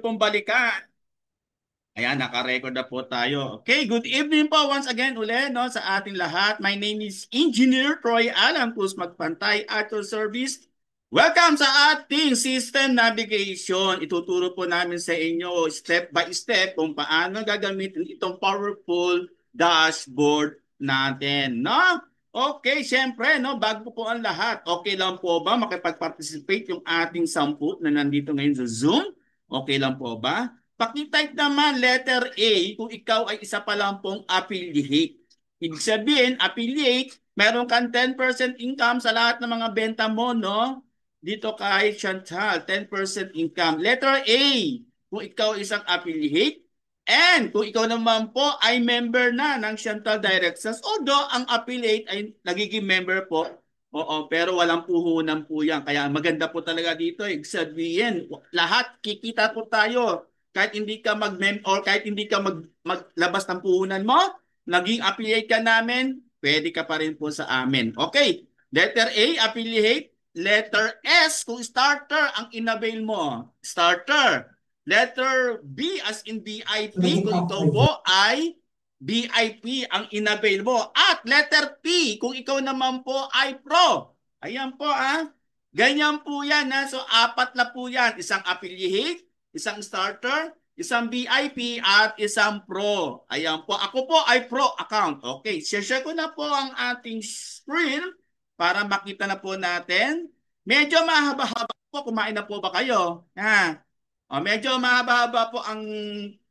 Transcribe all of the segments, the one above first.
pong balikan. Ayan, naka-record na po tayo. Okay, good evening po once again ulit no, sa ating lahat. My name is Engineer Troy Alam Cruz Magpantay at your service. Welcome sa ating system navigation. Ituturo po namin sa inyo step by step kung paano gagamitin itong powerful dashboard natin. No? Okay, syempre, no, bago po ang lahat, okay lang po ba makipag-participate yung ating 10 na nandito ngayon sa Zoom? Okay lang po ba? Pakitype naman letter A kung ikaw ay isa pa lang pong affiliate. Ibig sabihin, affiliate, meron kang 10% income sa lahat ng mga benta mo, no? Dito kay Chantal, 10% income. Letter A, kung ikaw isang affiliate. And kung ikaw naman po ay member na ng Chantal Direct Sales, although ang affiliate ay nagiging member po, oo, pero walang puhunan po yan. Kaya maganda po talaga dito. Ibig sabihin, lahat kikita po tayo kahit hindi ka mag-mem or kahit hindi ka maglabas ng puhunan mo, naging affiliate ka namin, pwede ka pa rin po sa amin. Okay, letter A, affiliate. Letter S, kung starter ang inavail mo. Starter. Letter B as in VIP, kung ikaw po ay VIP ang inavail mo. At letter P, kung ikaw naman po ay pro. Ayan po ah. Ganyan po yan ha. So apat na po yan. Isang affiliate, isang starter, isang VIP at isang pro. Ayan po. Ako po ay pro account. Okay, share ko na po ang ating screen para makita na po natin. Medyo mahaba-haba po. Kumain na po ba kayo? Ha? O, medyo mahaba-haba po ang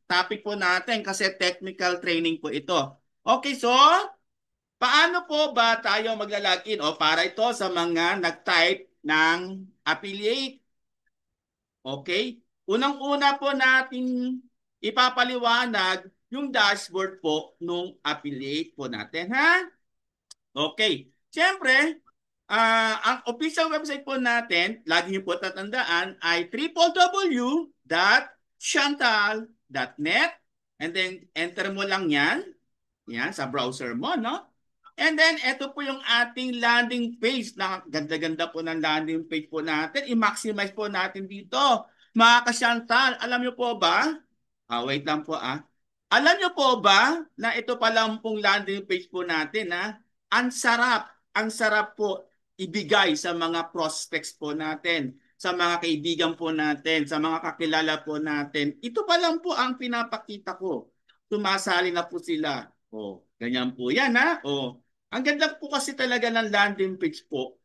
topic po natin kasi technical training po ito. Okay, so paano po ba tayo maglalagin? O para ito sa mga nag-type ng affiliate. Okay? Unang-una po natin ipapaliwanag yung dashboard po nung affiliate po natin, ha? Okay. Siyempre, ang official website po natin, lagi niyo po tatandaan, ay www.chantal.net and then enter mo lang yan, yan sa browser mo, no? And then, ito po yung ating landing page. Na ganda-ganda po ng landing page po natin. I-maximize po natin dito. Mga ka-Chantal, alam niyo po ba? Wait lang po ah. Alam niyo po ba na ito pa lang pong landing page po natin ha? Ang sarap po ibigay sa mga prospects po natin, sa mga kaibigan po natin, sa mga kakilala po natin. Ito pa lang po ang pinapakita ko. Tumasali na po sila. Oh, ganyan po yan ha. Oh, ang ganda po kasi talaga ng landing page po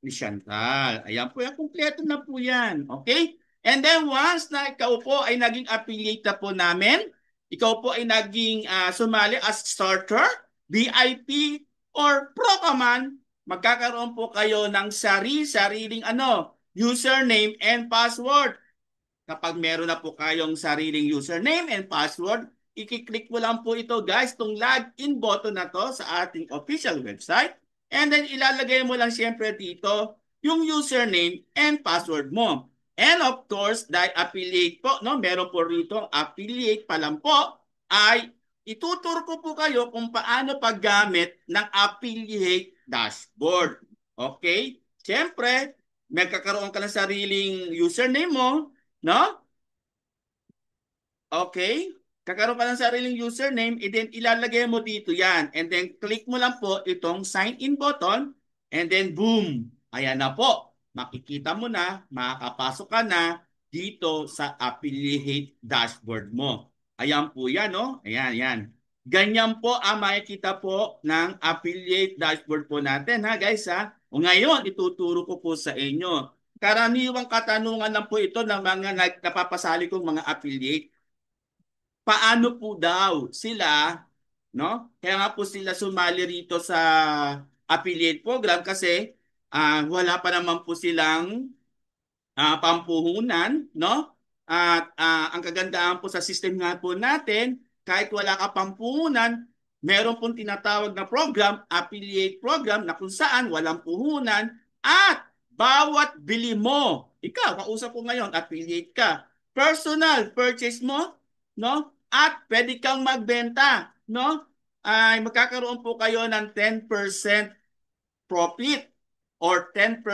ni Chantal. Ayan po, yan, kumpleto na po yan. Okay? And then once na ikaw po ay naging affiliate na po namin, ikaw po ay naging sumali as starter, VIP, or pro ka man, magkakaroon po kayo ng sariling username and password. Kapag meron na po kayong sariling username and password, i-click mo lang po ito guys, itong login button na to sa ating official website. And then ilalagay mo lang siyempre dito yung username and password mo. And of course, dahil affiliate po, no, meron po rito affiliate pa lang po, ay ituturo ko po kayo kung paano paggamit ng affiliate dashboard. Okay? Siyempre, magkakaroon ka ng sariling username mo, no? Okay? Kakaroon ka ng sariling username, and then ilalagay mo dito yan. And then click mo lang po itong sign in button, and then boom! Ayan na po. Makikita mo na, makakapasok ka na dito sa affiliate dashboard mo. Ayan po yan, no? Ayan, yan. Ganyan po ang makikita po ng affiliate dashboard po natin, ha guys, ha? O ngayon, ituturo ko po sa inyo. Karaniwang katanungan lang po ito ng mga napapasali kong mga affiliate. Paano po daw sila, no? Kaya nga po sila sumali rito sa affiliate program kasi wala pa naman po silang pampuhunan, no? At ang kagandahan po sa system nga po natin, kahit wala ka pampuhunan, meron pong tinatawag na program, affiliate program, na kung saan walang puhunan at bawat bili mo, ikaw, kausap ko ngayon, affiliate ka, personal purchase mo, no? At pwede kang magbenta, no? Ay magkakaroon po kayo ng 10% profit or 10%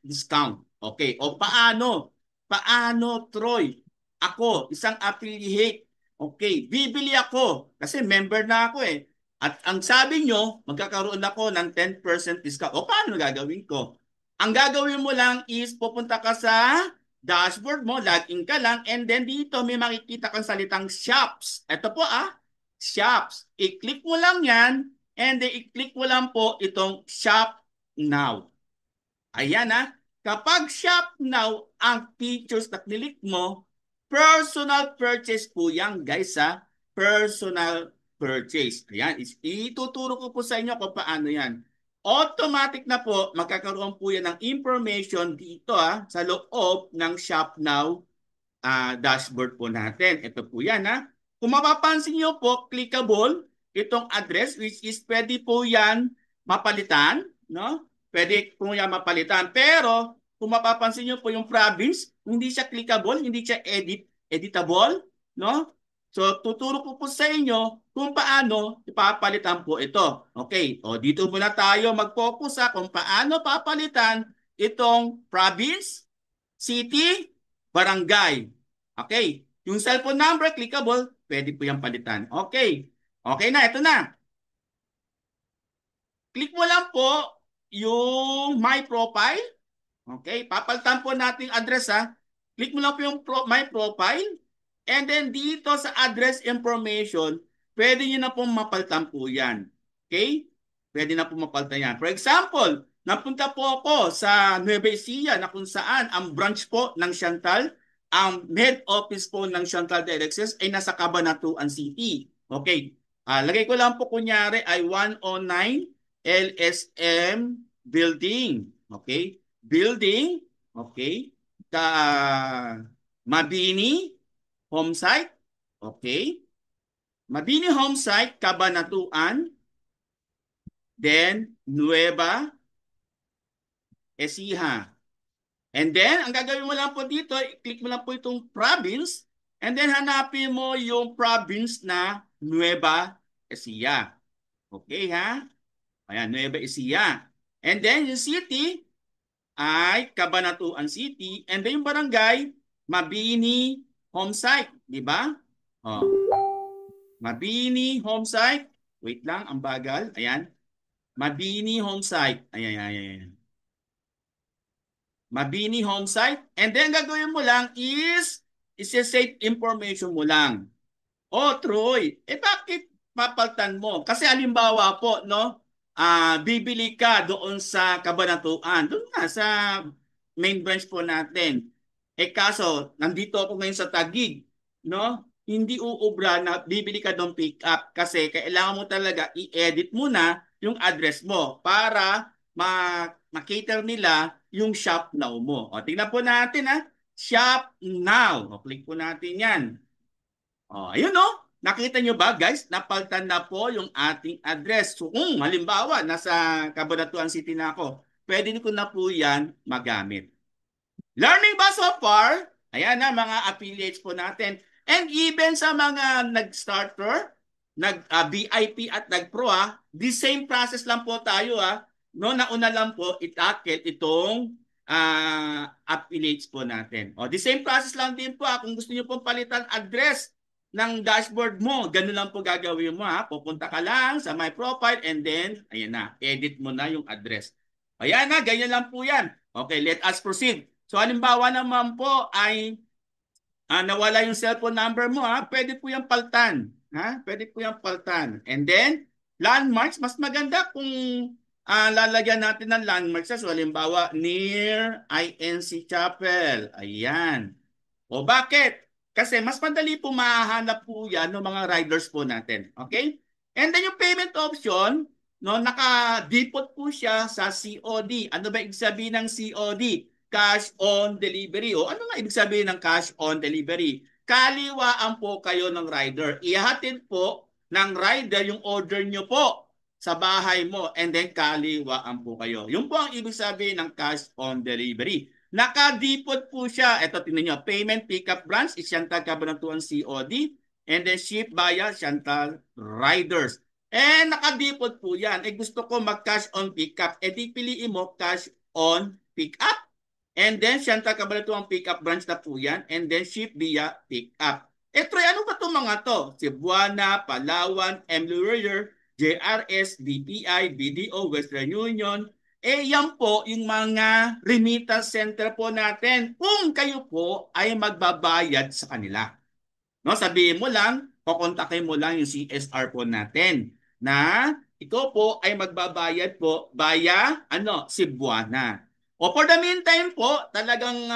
discount. Okay, o paano? Paano, Troy? Ako, isang affiliate. Okay, bibili ako kasi member na ako eh. At ang sabi nyo, magkakaroon ako ng 10% discount. O paano gagawin ko? Ang gagawin mo lang is pupunta ka sa dashboard mo, login ka lang, and then dito may makikita kang salitang shops. Ito po shops. I-click mo lang yan, and then i-click mo lang po itong shop now. Ayan kapag shop now ang features na click mo, personal purchase po yan guys personal purchase. Ayan, ituturo ko po sa inyo kung paano yan. Automatic na po, magkakaroon po yan ng information dito sa loob ng shop now dashboard po natin. Ito po yan Kung mapapansin nyo po, clickable itong address which is pwede po yan mapalitan, no? Pwede po yan mapalitan. Pero kung mapapansin nyo po yung province, hindi siya clickable, hindi siya editable, no? So tuturo ko po sa inyo kung paano ipapalitan po ito. Okay, o dito muna tayo mag-focus kung paano papalitan itong province, city, barangay. Okay. Yung cellphone number, clickable, pwede po yung palitan. Okay. Okay na, ito na. Click mo lang po yung my profile. Okay. Papalitan po natin yung address Click mo lang po yung my profile. And then dito sa address information, pwede nyo na po mapalitan po yan. Okay? Pwede na po mapalitan yan. For example, napunta po ako sa Nueva Ecija na kung saan ang branch po ng Chantal, ang head office po ng Chantal Directions ay nasa Cabanatuan City. Okay. Lagay ko lang po kunyari ay 109 LSM Building. Okay. Building. Okay. Mabini home site. Okay. Mabini home site, Cabanatuan. Then, Nueva Ecija. And then, ang gagawin mo lang po dito, i-click mo lang po itong province. And then, hanapin mo yung province na Nueva Ecija. Okay Ayan, Nueva Ecija. And then, yung city ay Cabanatuan City. And then, yung barangay, Mabini home site. Diba? Mabini home site. Wait lang, ang bagal. Ayan. Mabini home site. Ayan. Mabini home site. And then gagawin mo lang is isi-save information mo lang. Troy, bakit papaltan mo? Kasi halimbawa po, no? Bibili ka doon sa Cabanatuan. Doon nga sa main branch po natin. Kaso, nandito ako ngayon sa Taguig, no? Hindi uubra na bibili ka doon pick up kasi kailangan mo talaga i-edit muna yung address mo para ma-cater nila yung shop now mo. Tingnan po natin shop now. Click po natin yan. Ayun nakita nyo ba guys? Napalitan na po yung ating address. So kung halimbawa nasa Cabanatuan City na ako, pwede ko na po yan magamit. Learning ba so far? Ayan mga affiliates po natin. And even sa mga nag-starter, nag-VIP at nag-pro the same process lang po tayo No, nauna lang po itackle itong affiliates po natin. The same process lang din po kung gusto niyo pong palitan address ng dashboard mo, ganun lang po gagawin mo Pupunta ka lang sa my profile and then ayan edit mo na yung address. Ayan ganyan lang po yan. Okay, let us proceed. So halimbawa naman po ay nawala yung cellphone number mo pwede po yung palitan. Pwede po yung palitan. And then landmarks, mas maganda kung lalagyan natin ng landmarks. So halimbawa near INC Chapel. Ayan. O bakit? Kasi mas madali po mahahanap po yan ng mga riders po natin. Okay? And then yung payment option, naka-default po siya sa COD. Ano ba ibig sabihin ng COD? Cash on delivery. O ano nga ibig sabihin ng cash on delivery? Kaliwaan po kayo ng rider. Ihahatid po ng rider yung order nyo po sa bahay mo and then kaliwaan po kayo. Yun po ang ibig sabihin ng cash on delivery. Naka-default po siya. Ito, tingnan nyo. Payment pickup branch is Chantal Cabanatuan COD and then ship via Chantal Riders. Naka-default po yan. Gusto ko mag-cash on pickup. Di piliin mo cash on pickup. And then, Chantal Cabalatuang pick-up branch na po yan. And then, ship via pick-up. Troy, ano ba itong mga to? Cebuana, Palawan, MLURIER, JRS, DPI, BDO, Western Union. Yan po yung mga remittance center po natin kung kayo po ay magbabayad sa kanila. No, sabihin mo lang, kukontakin mo lang yung CSR po natin na ito po ay magbabayad po via Cebuana. O for the meantime po, talagang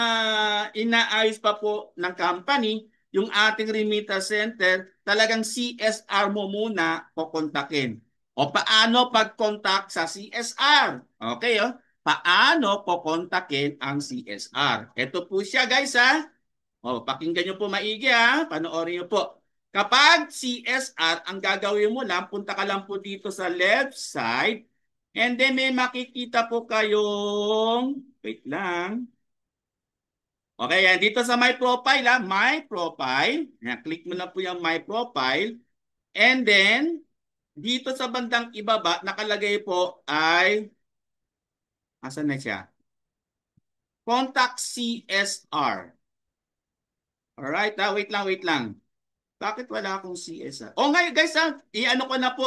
inaayos pa po ng company yung ating remittance center, talagang CSR mo muna kukontakin. O paano pag-contact sa CSR? Okay, oh. Paano kukontakin ang CSR? Ito po siya guys ha. Pakinggan nyo po maigi ha. Panoorin nyo po. Kapag CSR, ang gagawin mo lang, punta ka lang po dito sa left side. And then may makikita po kayong, wait lang. Okay, yan. Dito sa my profile ha. My profile. Yan, click mo na po yung my profile. And then, dito sa bandang ibaba, nakalagay po ay, asan na siya? Contact CSR. Alright, wait lang, wait lang. Bakit wala akong CSR? Ngayon guys, i-ano ko na po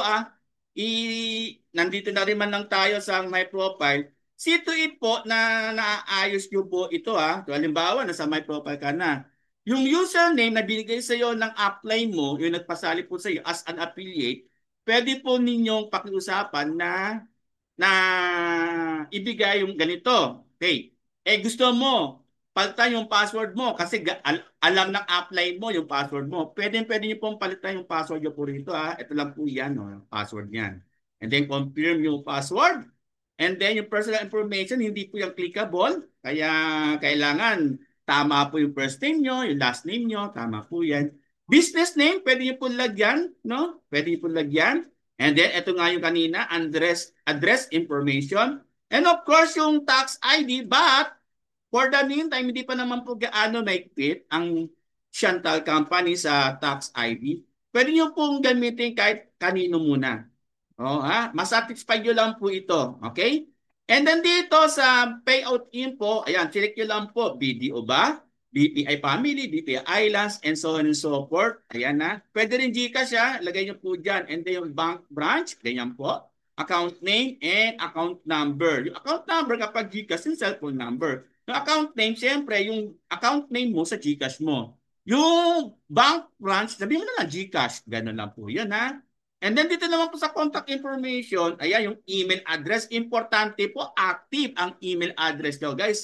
nandito na rin man lang tayo sa my profile. See to it po na naayos nyo po ito Halimbawa, nasa my profile ka na. Yung username na binigay sa iyo ng upline mo, yung nagpasali po sa iyo as an affiliate, pwede po ninyong pakiusapan na ibigay yung ganito. Okay. Gusto mo palitan yung password mo kasi alam ng upline mo yung password mo. Pwede niyo pong palitan yung password niyo po rito Ito lang po yan, password niyan. And then confirm yung password. And then yung personal information, hindi po yung clickable. Kaya kailangan tama po yung first name nyo, yung last name nyo, tama po yan. Business name, pwede niyo po lagyan, no? Pwede niyo po lagyan. And then ito nga yung kanina, address information. And of course, yung tax ID, but for the meantime, hindi pa naman po gaano maigpit ang Chantal Company sa tax ID. Pwede nyo pong gamitin kahit kanino muna. Masatisfy nyo lang po ito. Okay? And then dito sa payout info, ayan, select nyo lang po, BDO ba? BPI Family, BPI Islands, and so on and so forth. Ayan na. Pwede rin GCash lagay nyo po dyan. And then yung bank branch, ganyan po. Account name and account number. Yung account number kapag GCash, yung cellphone number. Yung account name, siyempre, yung account name mo sa GCash mo. Yung bank branch, sabihin mo na lang GCash. Ganun lang po yan And then dito naman po sa contact information, ayan yung email address. Importante po, active ang email address nyo guys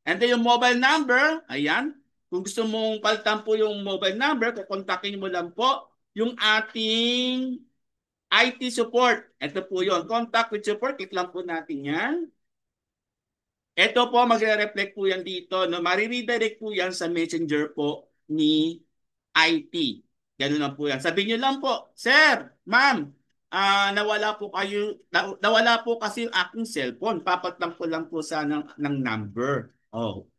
And then yung mobile number, ayan. Kung gusto mong palitan po yung mobile number, kukontakin mo lang po yung ating IT support. Ito po yun. Contact with support. Click lang po natin yan. Ito po, magre-reflect po yan dito. Mariredirect po yan sa messenger po ni IT. Ganun lang po yan. Sabihin nyo lang po, Sir, Ma'am, nawala po kasi yung aking cellphone. Papatlang ko lang po sa ng number.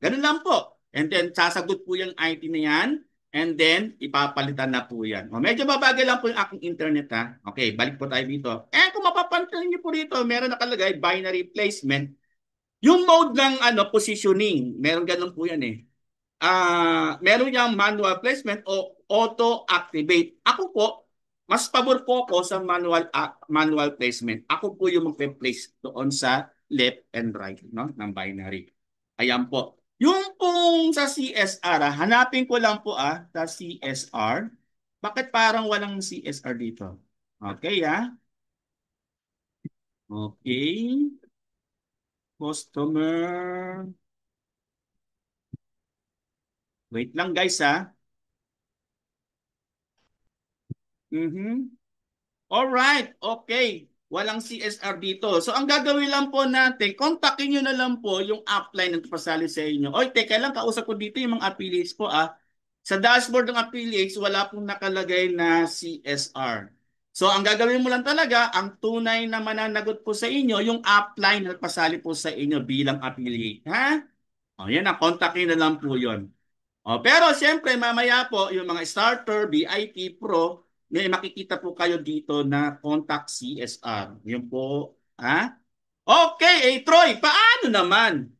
Ganun lang po. And then, sasagot po yung IT na yan. And then, ipapalitan na po yan. Medyo mabagal lang po yung aking internet Okay, balik po tayo dito. Kung mapapansin niyo po dito, meron nakalagay binary placement. Yung mode ng positioning, meron ganun po yan meron yung manual placement o auto-activate. Ako po, mas pabor po ako sa manual placement. Ako po yung magpe-place doon sa left and right ng binary. Ayan po. Yung pong sa CSR, hanapin ko lang po sa CSR. Bakit parang walang CSR dito? Okay Okay. Customer. Wait lang guys Alright, okay. Walang CSR dito. So ang gagawin lang po natin, kontakin nyo na lang po yung upline na pasali sa inyo. Oy, teka lang, kausap ko dito yung mga affiliates po Sa dashboard ng affiliates, wala pong nakalagay na CSR. So ang gagawin mo lang talaga, ang tunay na mananagot po sa inyo, yung upline na pasali po sa inyo bilang affiliate. Yan, kontakin na lang po yon. Pero siyempre, mamaya po, yung mga starter, VIP, Pro, may makikita po kayo dito na contact CSR. Yun po. Okay, Troy, paano naman?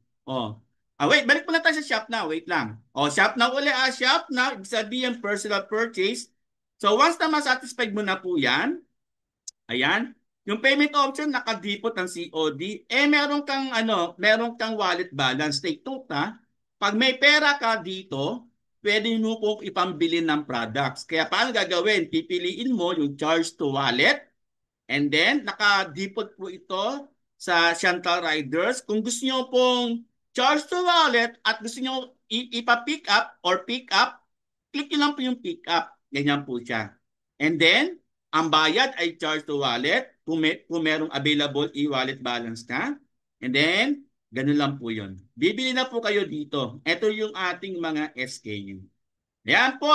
Wait, balik muna tayo sa shop now. Wait lang. Shop now uli. Shop now, ibig sabihin personal purchase. So once na masatisfied mo na po yan, ayan, yung payment option nakadipot ng COD, meron kang wallet balance. Take note ha. Pag may pera ka dito, pwede mo pong ipambili ng products. Kaya paano gagawin? Pipiliin mo yung charge to wallet. And then, naka-default po ito sa Shantal Riders. Kung gusto nyo pong charge to wallet at gusto nyo ipa-pick up or pick up, click nyo lang po yung pick up. Ganyan po siya. And then, ang bayad ay charge to wallet kung merong available e-wallet balance ka. And then, ganun lang po yun. Bibili na po kayo dito. Ito yung ating mga SKU. Yan po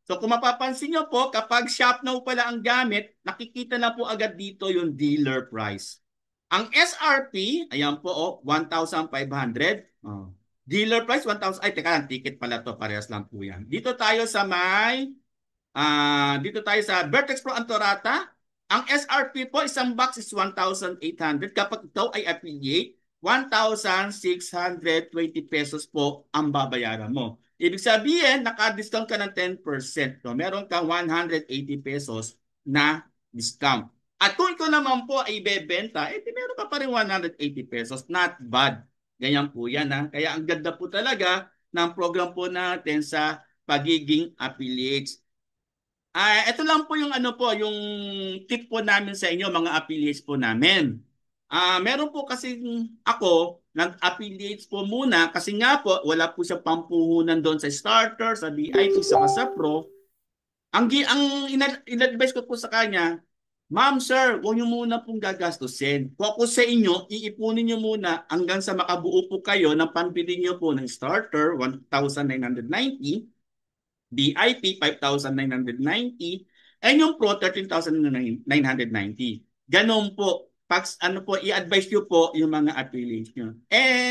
So kung mapapansin nyo po, kapag shop now pala ang gamit, nakikita na po agad dito yung dealer price. Ang SRP, ayan po 1,500. Dealer price 1,000. Ay, teka lang, ticket pala to. Parehas lang po yan. Dito tayo sa Vertex Pro Antorata. Ang SRP po, isang box is 1,800. Kapag ito ay affiliate, 1,620 pesos po ang babayaran mo. Ibig sabihin, naka-discount ka ng 10%. So, meron kang 180 pesos na discount. At kung ito naman po ay ibebenta, meron ka pa rin 180 pesos. Not bad. Ganyan po yan. Kaya ang ganda po talaga ng program po natin sa pagiging affiliates. Ito lang po yung yung tip po namin sa inyo, mga affiliates po namin. Meron po kasi ako, nag-affiliates po muna kasi nga po, wala po siya pampuhunan doon sa starter, sa VIP, sa pro. Ang in-advise ko po sa kanya, Ma'am, sir, huwag niyo muna pong gagastusin. Kung ako sa inyo, iipunin niyo muna hanggang sa makabuo po kayo ng pambili niyo po ng starter, 1,990, VIP, 5,990, and yung Pro, 13,990. Ganon po. Pag i-advise nyo po yung mga affiliates nyo.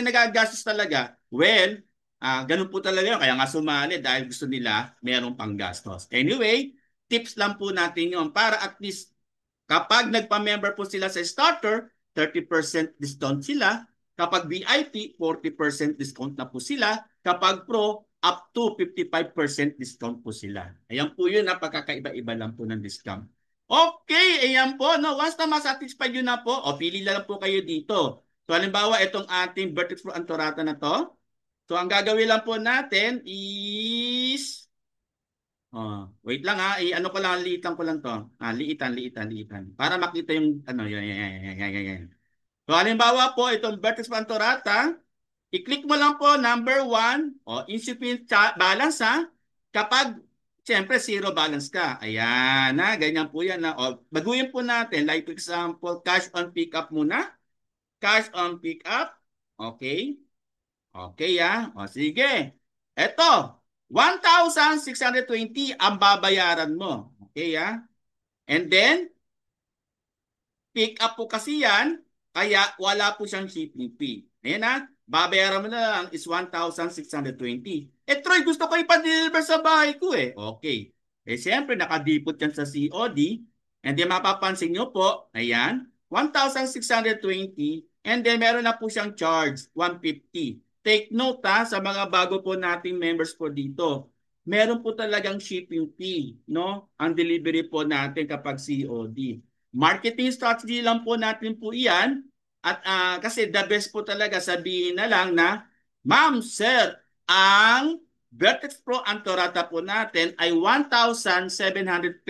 Nagagastos talaga. Well, ganun po talaga yun. Kaya nga sumali dahil gusto nila merong panggastos. Anyway, tips lang po natin yun para at least kapag nagpa-member po sila sa starter, 30% discount sila. Kapag VIP, 40% discount na po sila. Kapag Pro, up to 55% discount po sila. Ayan po yun, pagkakaiba-iba lang po ng discount. Okay, ayan po. Once na masatisfied yun na po, pili lang po kayo dito. So, halimbawa, itong ating Vertex Pro Antorata na to. So, ang gagawin lang po natin is... wait lang ko lang, liitan ko lang to. Liitan. Para makita yung, yan. So, halimbawa po, itong Vertex Pro Antorata, i-click mo lang po number 1, insufficient balance kapag siyempre zero balance ka. Ayan ganyan po yan baguhin po natin, like for example, cash on pick up muna. Cash on pick up. Okay. Okay sige. Ito, 1,620 ang babayaran mo. Okay And then, pick up po kasi yan, kaya wala po siyang shipping fee. Ayan babayaran mo na lang is 1,620. Troy, gusto ko ipa-deliver sa bahay ko Okay. Siyempre, nakadipot yan sa COD. And then, mapapansin nyo po, ayan, 1,620. And then, meron na po siyang charge, 150. Take note sa mga bago po nating members po dito. Meron po talagang shipping fee, no? Ang delivery po natin kapag COD. Marketing strategy lang po natin po iyan. At kasi the best po talaga sabihin na lang na, Ma'am, Sir, ang Vertex Pro Antorata po natin ay 1,770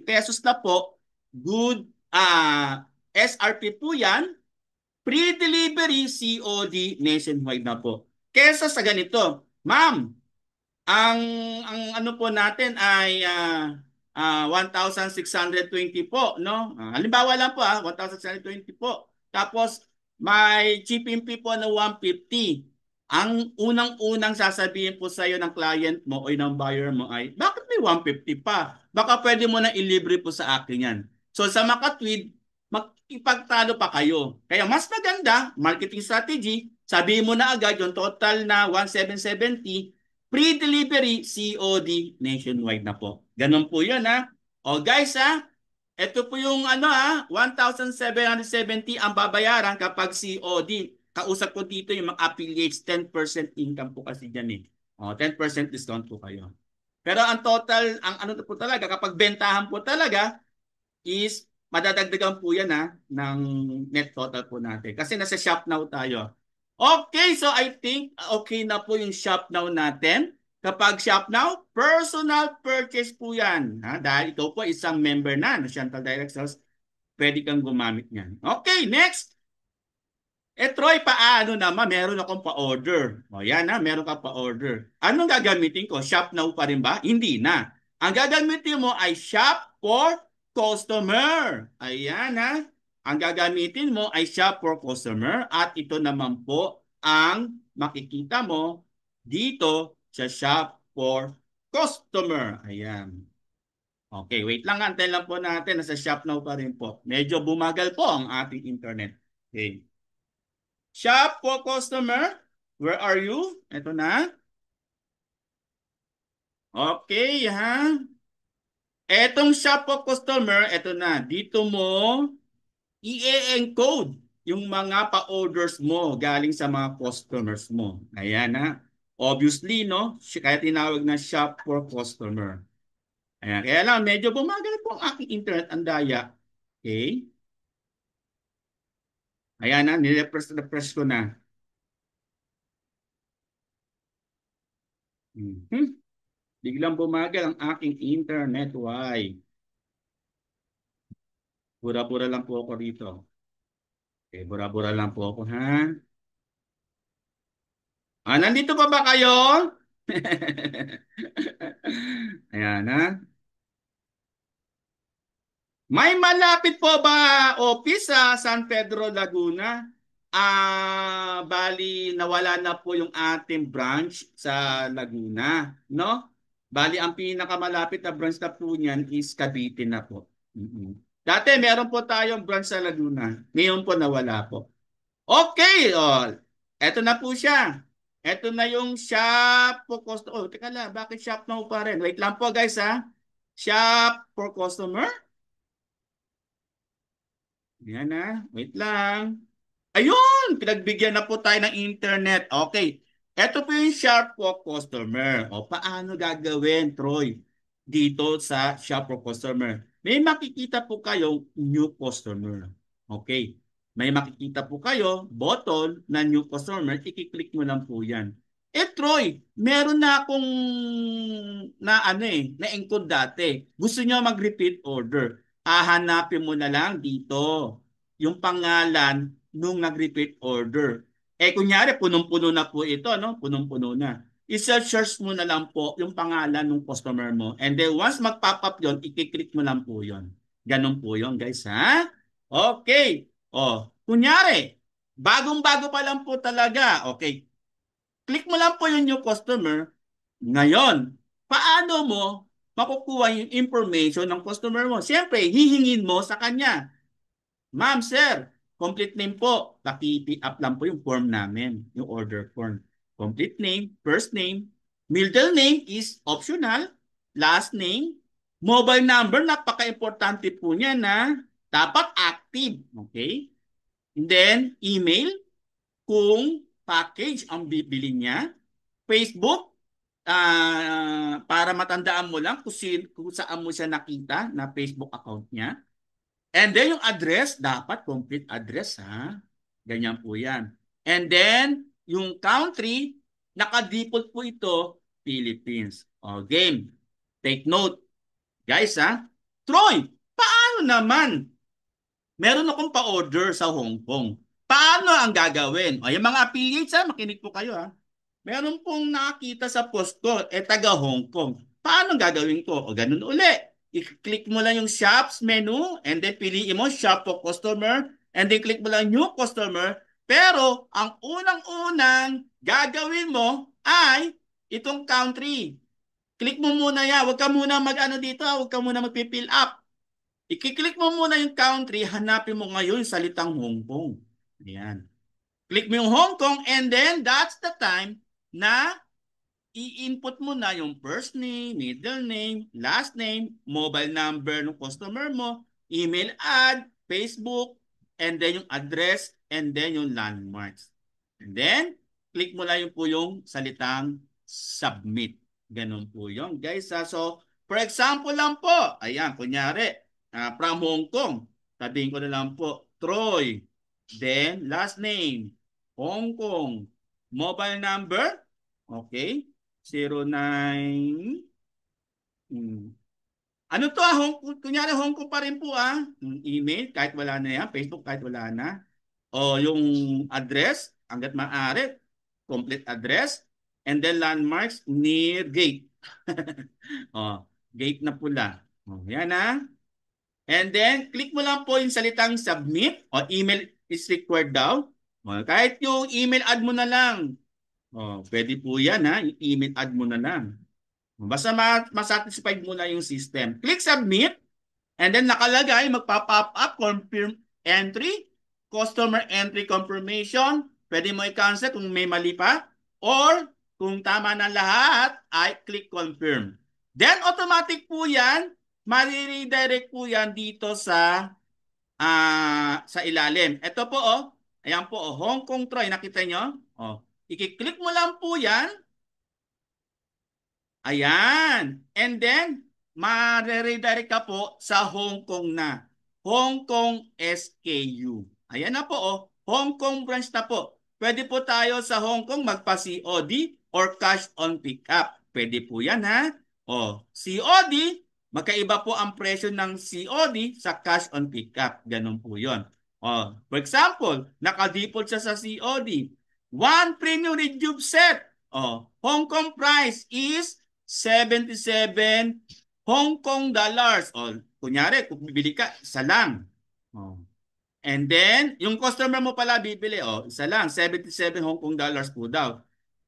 pesos na po. Good SRP po yan. Pre-delivery COD nationwide na po. Kesa sa ganito, Ma'am, ang po natin ay 1,620 po, no? Halimbawa lang po 1,620 po. Tapos may shipping fee po na 150. Ang unang-unang sasabihin po sa iyo ng client mo o ng buyer mo ay, bakit may 150 pa? Baka pwede mo na ilibre po sa akin yan. So sa makatwid, makipagtalo pa kayo. Kaya mas maganda, marketing strategy, sabihin mo na agad yung total na 1,770, pre-delivery COD nationwide na po. Ganun po yun guys ito po yung 1,770 ang babayaran kapag COD. kausap ko dito yung mga affiliates, 10% income po kasi dyan eh. 10% discount po kayo. Pero ang total, ang ano po talaga, kapag bentahan po talaga, is madadagdagan po yan ng net total po natin. Kasi nasa shop now tayo. Okay, so I think okay na po yung shop now natin. Kapag shop now, personal purchase po yan. Dahil ito po isang member na ng Central Direct Sales, pwede kang gumamit niyan. Okay, next. Troy, paano naman? Meron akong pa-order. Yan meron ka pa-order. Anong gagamitin ko? Shop now pa rin ba? Hindi na. Ang gagamitin mo ay shop for customer. Ayan Ang gagamitin mo ay shop for customer at ito naman po ang makikita mo dito sa shop for customer. Ayan. Okay, wait lang. Antay lang po natin. Nasa shop now pa rin po. Medyo bumagal po ang ating internet. Okay. Shop for customer. Where are you? Ito na. Okay, Etong shop for customer, ito na. Dito mo i-encode yung mga pa-orders mo galing sa mga customers mo. Ayan Obviously, no? Kaya tinawag na shop for customer. Ayan. Kaya lang, medyo bumagal po ang aking internet ang daya. Okay? Ayan nirefresh ko na. Biglang bumagal ang aking internet. Why? Bura-bura lang po ako rito. Okay, bura-bura lang po ako, nandito pa ba kayo? Ayan, May malapit po ba office sa San Pedro, Laguna? Bali, nawala na po yung ating branch sa Laguna, no? Bali, ang pinakamalapit na branch na po niyan is Cavite na po. Dati, meron po tayong branch sa Laguna. Ngayon po, nawala po. Okay, eto na po siya. Eto na yung shop for customer. Teka lang, bakit shop now pa rin? Wait lang po guys Shop for customer. Yan wait lang. Ayun, pinagbigyan na po tayo ng internet. Okay. Ito po yung shop for customer. Paano gagawin, Troy? Dito sa shop for customer. May makikita po kayong new customer. Okay. May makikita po kayo, button na new customer. I-click mo lang po yan. Troy, meron na akong na-encode dati. Gusto niyo mag-repeat order. Hahanapin mo na lang dito yung pangalan nung nag-repeat order. Kunyari, punong-puno na po ito, no? Punong-puno na. I-search mo na lang po yung pangalan ng customer mo. And then once mag-pop up yun, i-click mo lang po yun. Ganun po yun, guys, Okay. Kunyari, bagong-bago pa lang po talaga. Okay. Click mo lang po yung new customer. Ngayon, paano mo makukuha yung information ng customer mo? Siyempre, hihingin mo sa kanya. Ma'am, sir, complete name po. Paki-pick up lang po yung form namin, yung order form. Complete name, first name, middle name is optional, last name, mobile number, napaka-importante po niya na dapat active. Okay? And then, email, kung package ang bibili niya, Facebook, para matandaan mo lang kung saan mo siya nakita na Facebook account niya. And then yung address, dapat complete address Ganyan po yan. And then yung country, naka-default po ito, Philippines. Game. Take note. Guys Troy, paano naman? Meron akong pa-order sa Hong Kong. Paano ang gagawin? Yung mga affiliates makinig po kayo Meron pong nakita sa post ko, taga Hong Kong. Paano gagawin ko? Ganun uli. I-click mo lang yung shops menu and then piliin mo shop for customer and then click mo lang new customer. Pero ang unang-unang gagawin mo ay itong country. Click mo muna yan. Huwag ka muna mag-ano dito. Huwag ka muna mag-fill up. I-click mo muna yung country. Hanapin mo ngayon yung salitang Hong Kong. Ayan. Click mo yung Hong Kong and then that's the time na i-input mo na yung first name, middle name, last name, mobile number ng customer mo, email ad, Facebook, and then yung address, and then yung landmarks. And then, click mo lang po yung salitang submit. Ganun po yun, guys. So, for example lang po, ayan, kunyari, from Hong Kong, sabihin ko na lang po, Troy. Then, last name, Hong Kong. Mobile number, okay, 09. Ano to kunyari Hong Kong pa rin po email, kahit wala na yan, Facebook kahit wala na. O yung address, hanggat maaari, complete address, and then landmarks near gate. O, gate na pula. O, yan And then, click mo lang po yung salitang submit o email is required daw. O, kahit yung email add mo na lang. O, pwede po yan yung email add mo na lang. Basta masatisfied mo na yung system. Click submit. And then nakalagay, magpa-pop up, confirm entry, customer entry confirmation. Pwede mo i-cancel kung may mali pa. Or kung tama na lahat, ay click confirm. Then automatic po yan, mariredirect po yan dito sa ilalim. Ito po ayan po Hong Kong Troy, nakita nyo? I-click mo lang po yan. Ayan. And then, ma-redirect ka po sa Hong Kong na. Hong Kong SKU. Ayan na po Hong Kong branch na po. Pwede po tayo sa Hong Kong magpa-COD or cash on pickup. Pwede po yan COD, magkaiba po ang presyo ng COD sa cash on pickup. Ganun po yun. For example, naka-default siya sa COD. One premium rejuve set. Hong Kong price is 77 Hong Kong dollars. Kunyari, kung bibili ka, isa lang. And then, yung customer mo pala bibili, isa lang, 77 Hong Kong dollars po daw.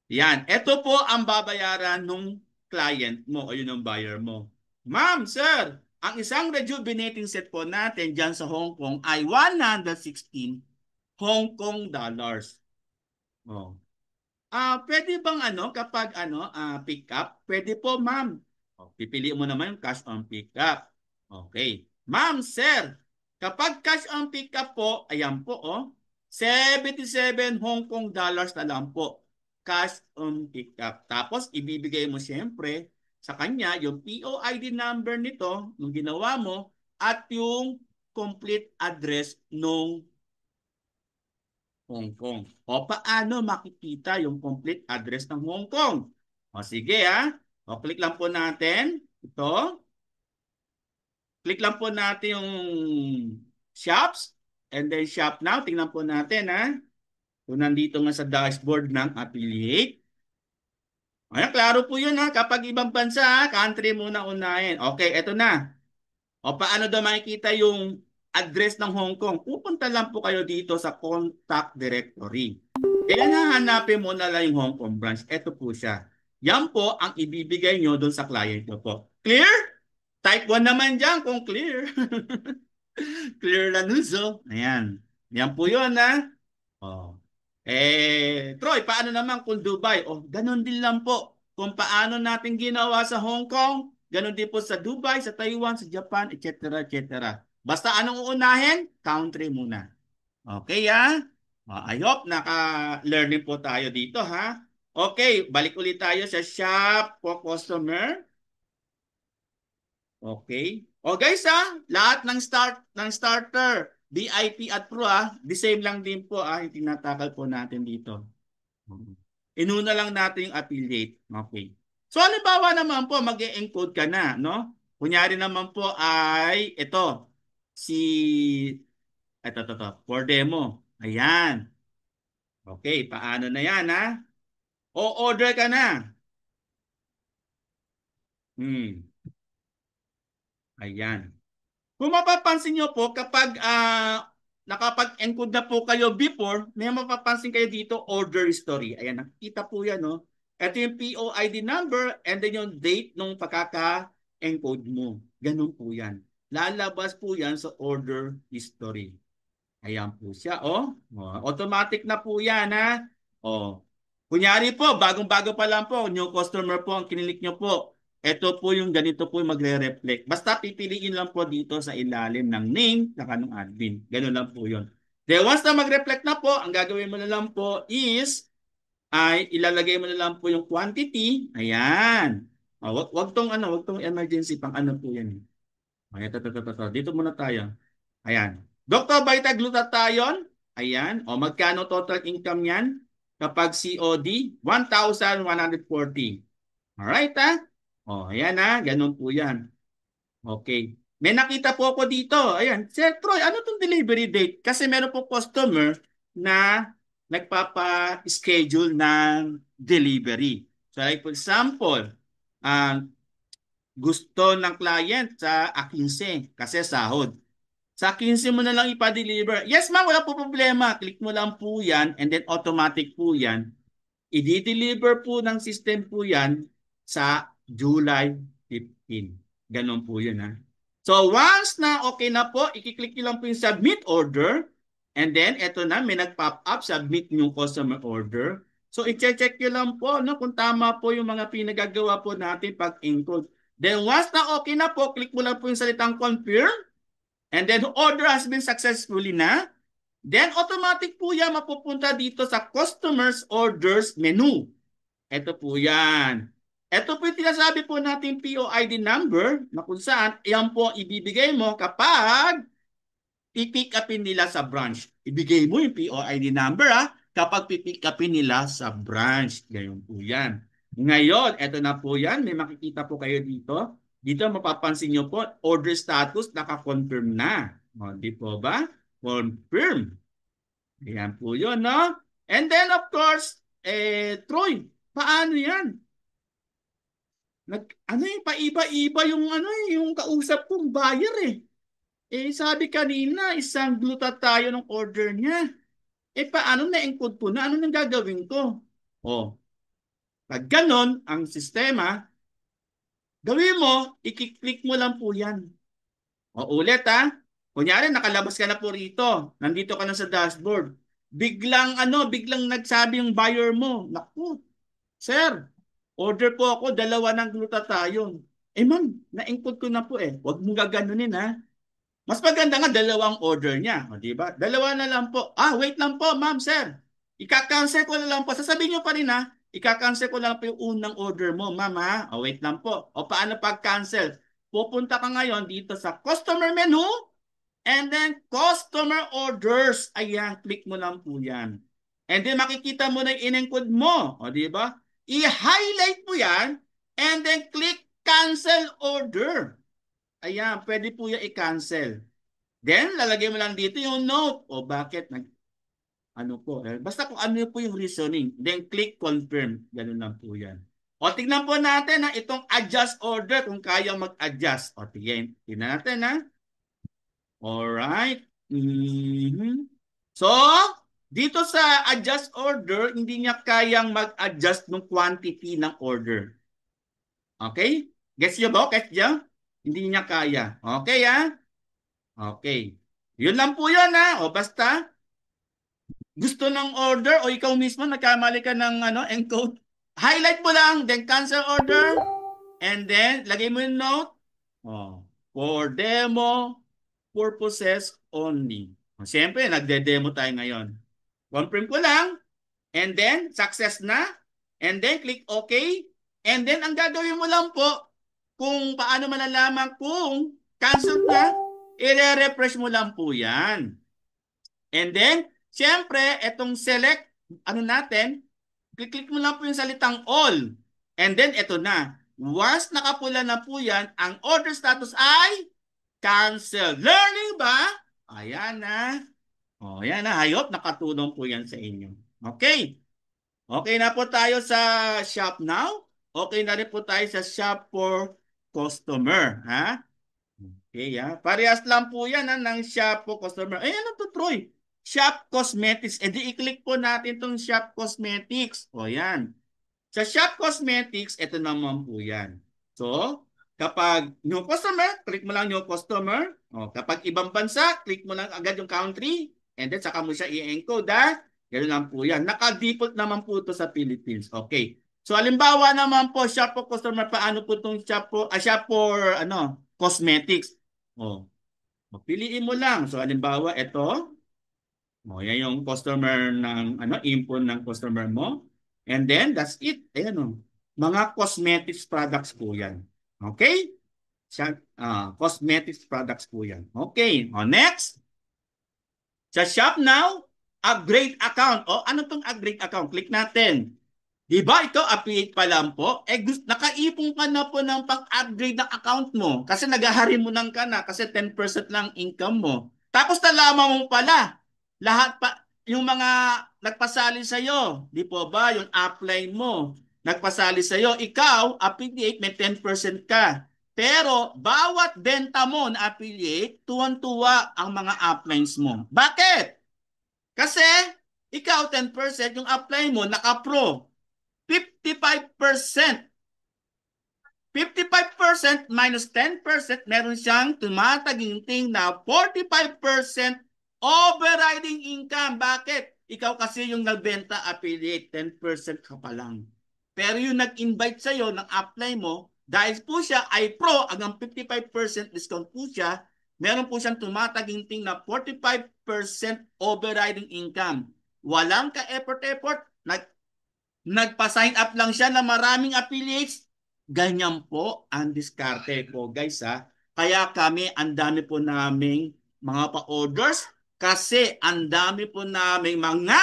Yan. Ito po ang babayaran ng client mo o yun ang buyer mo. Ma'am, sir, ang isang rejuvenating set po natin dyan sa Hong Kong ay 116 Hong Kong dollars. Pwede bang kapag pick up? Pwede po, ma'am. Pipili mo naman yung cash on pick up. Okay. Ma'am, sir, kapag cash on pick up po, ayan po 77 Hong Kong dollars na lang po. Cash on pick up. Tapos ibibigay mo siyempre sa kanya yung POID number nito nung ginawa mo at yung complete address nung Hong Kong. Paano makikita yung complete address ng Hong Kong? Sige click lang po natin. Ito. Click lang po natin yung shops. And then shop now. Tingnan po natin Kung nandito nga sa dashboard ng affiliate. Ayan, klaro po yun Kapag ibang bansa country muna unahin. Okay, eto na. Paano daw makikita yung address ng Hong Kong? Pupunta lang po kayo dito sa contact directory. Kaya hanapin mo na lang yung Hong Kong branch. Ito po siya. Yan po ang ibibigay nyo doon sa client nyo po. Clear? Type 1 naman dyan kung clear. Clear Lanuso. Ayan. Yan po yun Troy, paano naman kung Dubai? Ganun din lang po. Kung paano natin ginawa sa Hong Kong, ganun din po sa Dubai, sa Taiwan, sa Japan, etc. etc. Basta anong uunahin? Country muna. Okay I hope naka-learning po tayo dito Okay, balik ulit tayo sa shop for customer. Okay. Guys lahat ng starter, VIP at Pro the same lang din po yung tinatakal po natin dito. Inuna lang natin yung affiliate. Okay. So halimbawa naman po mag-e-encode ka na, no? Kunyari naman po ay ito for demo. Ayan. Okay, paano na yan O-order ka na. Ayan. Kung mapapansin nyo po, kapag nakapag-encode na po kayo before, may mapapansin kayo dito, order history. Ayan, nakikita po yan, Ito yung POID number and then yung date nung pagkaka-encode mo. Ganun po yan. Lalabas po yan sa order history. Ayan po siya, Automatic na po yan, Kunyari po, bagong-bago pa lang po, new customer po ang kinilik nyo po. Ito po yung ganito po yung magre-reflect. Basta pipiliin lang po dito sa ilalim ng name ng admin. Ganun lang po yun. Then once na mag-reflect na po, ang gagawin mo na lang po is ay ilalagay mo na lang po yung quantity. Ayan. Wag tong ano, wag tong emergency pang ano po yan. Ayan, ito. Dito muna tayo. Ayan. Dr. Beta-glutathione. Ayan. O magkano total income yan? Kapag COD, 1,140. Alright ha? O, ayan ha. Ganun po yan. Okay. May nakita po ako dito. Ayan. Sir Troy, ano itong delivery date? Kasi meron po customer na nagpapa-schedule ng delivery. So like for example, ang gusto ng client sa 15 kasi sahod. Sa 15 mo na lang ipa-deliver. Yes ma'am, wala po problema. Click mo lang po yan and then automatic po yan. I-deliver po ng system po yan sa July 15. Ganon po yun ha. So once na okay na po, i-click nyo lang po yung submit order. And then eto na, may nag-pop up, submit yung customer order. So i-check nyo lang po no, kung tama po yung mga pinagagawa po natin pag-encode. Then once na okay na po, click mo lang po yung salitang confirm. And then order has been successfully na. Then automatic po yan mapupunta dito sa customers orders menu. Ito po yan. Ito po yung tinasabi po natin POID number na kung saan yan po ibibigay mo kapag pipick upin nila sa branch. Ibigay mo yung POID number kapag pipick upin nila sa branch. Ganyan po yan. Ngayon, ito na po yan. May makikita po kayo dito. Dito mapapansin nyo po, order status naka-confirm na. O, di po ba? Confirm. Ayan po yun, no? And then, of course, Troy, paano yan? Ano yung paiba-iba yung ano yung kausap kong buyer eh. Sabi kanina, isang glutathione ng order niya. Paano na-encode po na? Ano nang gagawin ko? Pag ganon ang sistema, gawin mo, i-click mo lang po yan. Ulit Kunyari, nakalabas ka na po rito. Nandito ka na sa dashboard. Biglang nagsabi yung buyer mo, naku, sir, order po ako, 2 ng glutathione. Ma'am, na-encode ko na po Huwag mong gaganunin Mas maganda nga 2 order niya. O, diba? 2 na lang po. Wait lang po, ma'am, sir. Ika-cancel ko na lang po. Sasabihin nyo pa rin ika-cancel ko lang po yung unang order mo, ma'am wait lang po. O paano pag-cancel? Pupunta ka ngayon dito sa customer menu and then customer orders. Ayan, click mo lang po yan. And then makikita mo na yung in-encode mo. O diba? I-highlight mo yan and then click cancel order. Ayan, pwede po yan i-cancel. Then, lalagay mo lang dito yung note. Bakit? Ano po? Basta kung ano po yung reasoning. Then, click confirm. Ganun lang po yan. Tignan po natin itong adjust order kung kaya mag-adjust. Tignan natin Alright. So, dito sa adjust order, hindi niya kayang mag-adjust ng quantity ng order. Okay? Gets nyo ba? Gets nyo? Hindi niya kaya. Okay Okay. Yun lang po yun basta gusto ng order o ikaw mismo nagkamali ka ng encode, highlight mo lang, then cancel order, and then lagay mo yung note, for demo purposes only. Siyempre, nagde-demo tayo ngayon. Confirm ko lang, and then success na, and then click OK, and then ang gagawin mo lang po, kung paano malalaman kung cancel na, i-refresh mo lang po yan. And then, siyempre, itong select, natin, click mo lang po yung salitang all. And then, ito na. Once nakapula na po yan, ang order status ay cancel. Learning ba? Ayan ayan I hope nakatulong po yan sa inyo. Okay. Okay na po tayo sa shop now. Okay na rin po tayo sa shop for customer. Okay Parehas lang po yan ng shop for customer. Ano to, Troy? Shop Cosmetics. Di i-click po natin itong Shop Cosmetics. Yan. Sa Shop Cosmetics, ito naman po yan. So, kapag new customer, click mo lang new customer. Kapag ibang bansa, click mo lang agad yung country. And then, saka mo siya i-encode Ganun lang po yan. Naka-default naman po ito sa Philippines. Okay. So, halimbawa naman po, Shop for customer, paano po itong shop for cosmetics? Piliin mo lang. So, halimbawa, ito. O, yan yung customer ng ano, info ng customer mo. And then that's it. Ayan o. Mga cosmetics products po yan. Okay? Cosmetics products po yan. Okay. O, next. Sa Shop Now, upgrade account. O, ano tong upgrade account? Click natin. Di ba ito, affiliate pa lang po? Nakaipon ka na po ng pang-upgrade ng account mo kasi naghahari mo nang ka na kasi 10% lang income mo. Tapos nalaman mo pala, lahat pa, yung mga nagpasali sa'yo, di po ba, yung upline mo, nagpasali sa'yo, ikaw, affiliate, may 10% ka. Pero bawat benta mo na affiliate, tuwan-tuwa ang mga uplines mo. Bakit? Kasi ikaw 10%, yung upline mo naka-pro. 55%. 55% minus 10%, meron siyang tumataginting na 45% overriding income. Bakit? Ikaw kasi yung nagbenta affiliate, 10% ka pa lang. Pero yung nag-invite sa'yo ng apply mo, dahil po siya ay pro, hanggang 55% discount po siya, meron po siyang tumataginting na 45% overriding income. Walang ka-effort-effort, nagpa-sign up lang siya na maraming affiliates. Ganyan po ang diskarte ko, guys, ha. Kaya kami, ang dami po naming mga pa-orders kasi ang dami po naming mga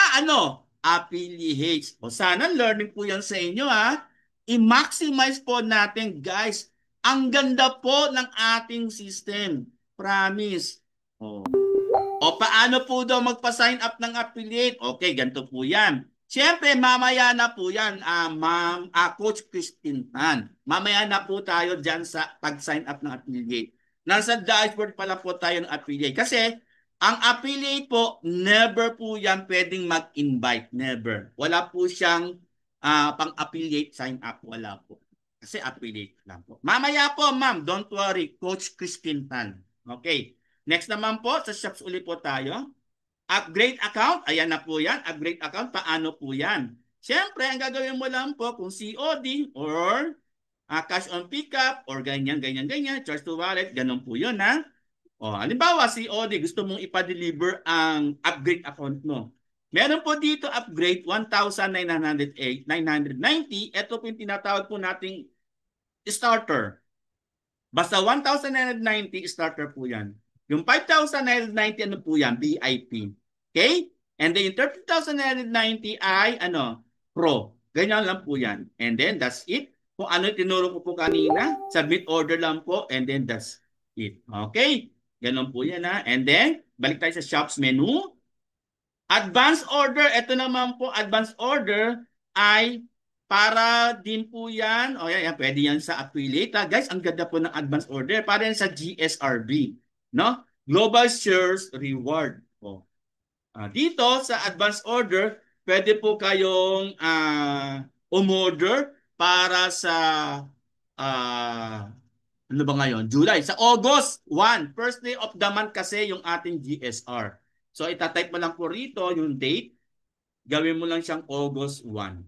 affiliates. O sana learning po yan sa inyo, ha. I-maximize po natin, guys. Ang ganda po ng ating system. Promise. O. O paano po daw magpa-sign up ng affiliate? Okay, ganito po yan. Siyempre, mamaya na po yan, Ma'am, Coach Christine Tan. Mamaya na po tayo dyan sa pag-sign up ng affiliate. Nasa dashboard pala po tayo ng affiliate. Kasi, ang affiliate po, never po yan pwedeng mag-invite. Never. Wala po siyang pang-affiliate sign up. Wala po. Kasi affiliate lang po. Mamaya po, ma'am. Don't worry. Coach Christine Tan. Okay. Next naman po, sa shops ulit po tayo. Upgrade account, ayan na po yan. Upgrade account, paano po yan? Siyempre, ang gagawin mo lang po kung COD or cash on pickup or ganyan, ganyan, ganyan, charge to wallet, ganun po yun, ha? O, halimbawa, COD, gusto mong ipa-deliver ang upgrade account mo. Meron po dito upgrade 1,990. Ito po yung tinatawag po nating starter. Basta 1,990 starter po yan. Yung 5,990 ano po yan? VIP. Okay? And then yung 30,990 ay Pro. Ganyan lang po yan. And then that's it. Kung ano tinuro ko po kanina, submit order lang po and then that's it. Okay? Ganun po yan ha. And then, balik tayo sa shops menu. Advance order, ito naman po, advance order ay para din po yan. O yan, pwede yan sa affiliate. Guys, ang ganda po ng advance order. Para yan sa GSRB. No? Global Shares Reward. O. Dito sa advance order, pwede po kayong umorder para sa ano ba ngayon? July. Sa August 1, first day of the month kasi yung ating GSR. So itatype mo lang po rito yung date. Gawin mo lang siyang August 1.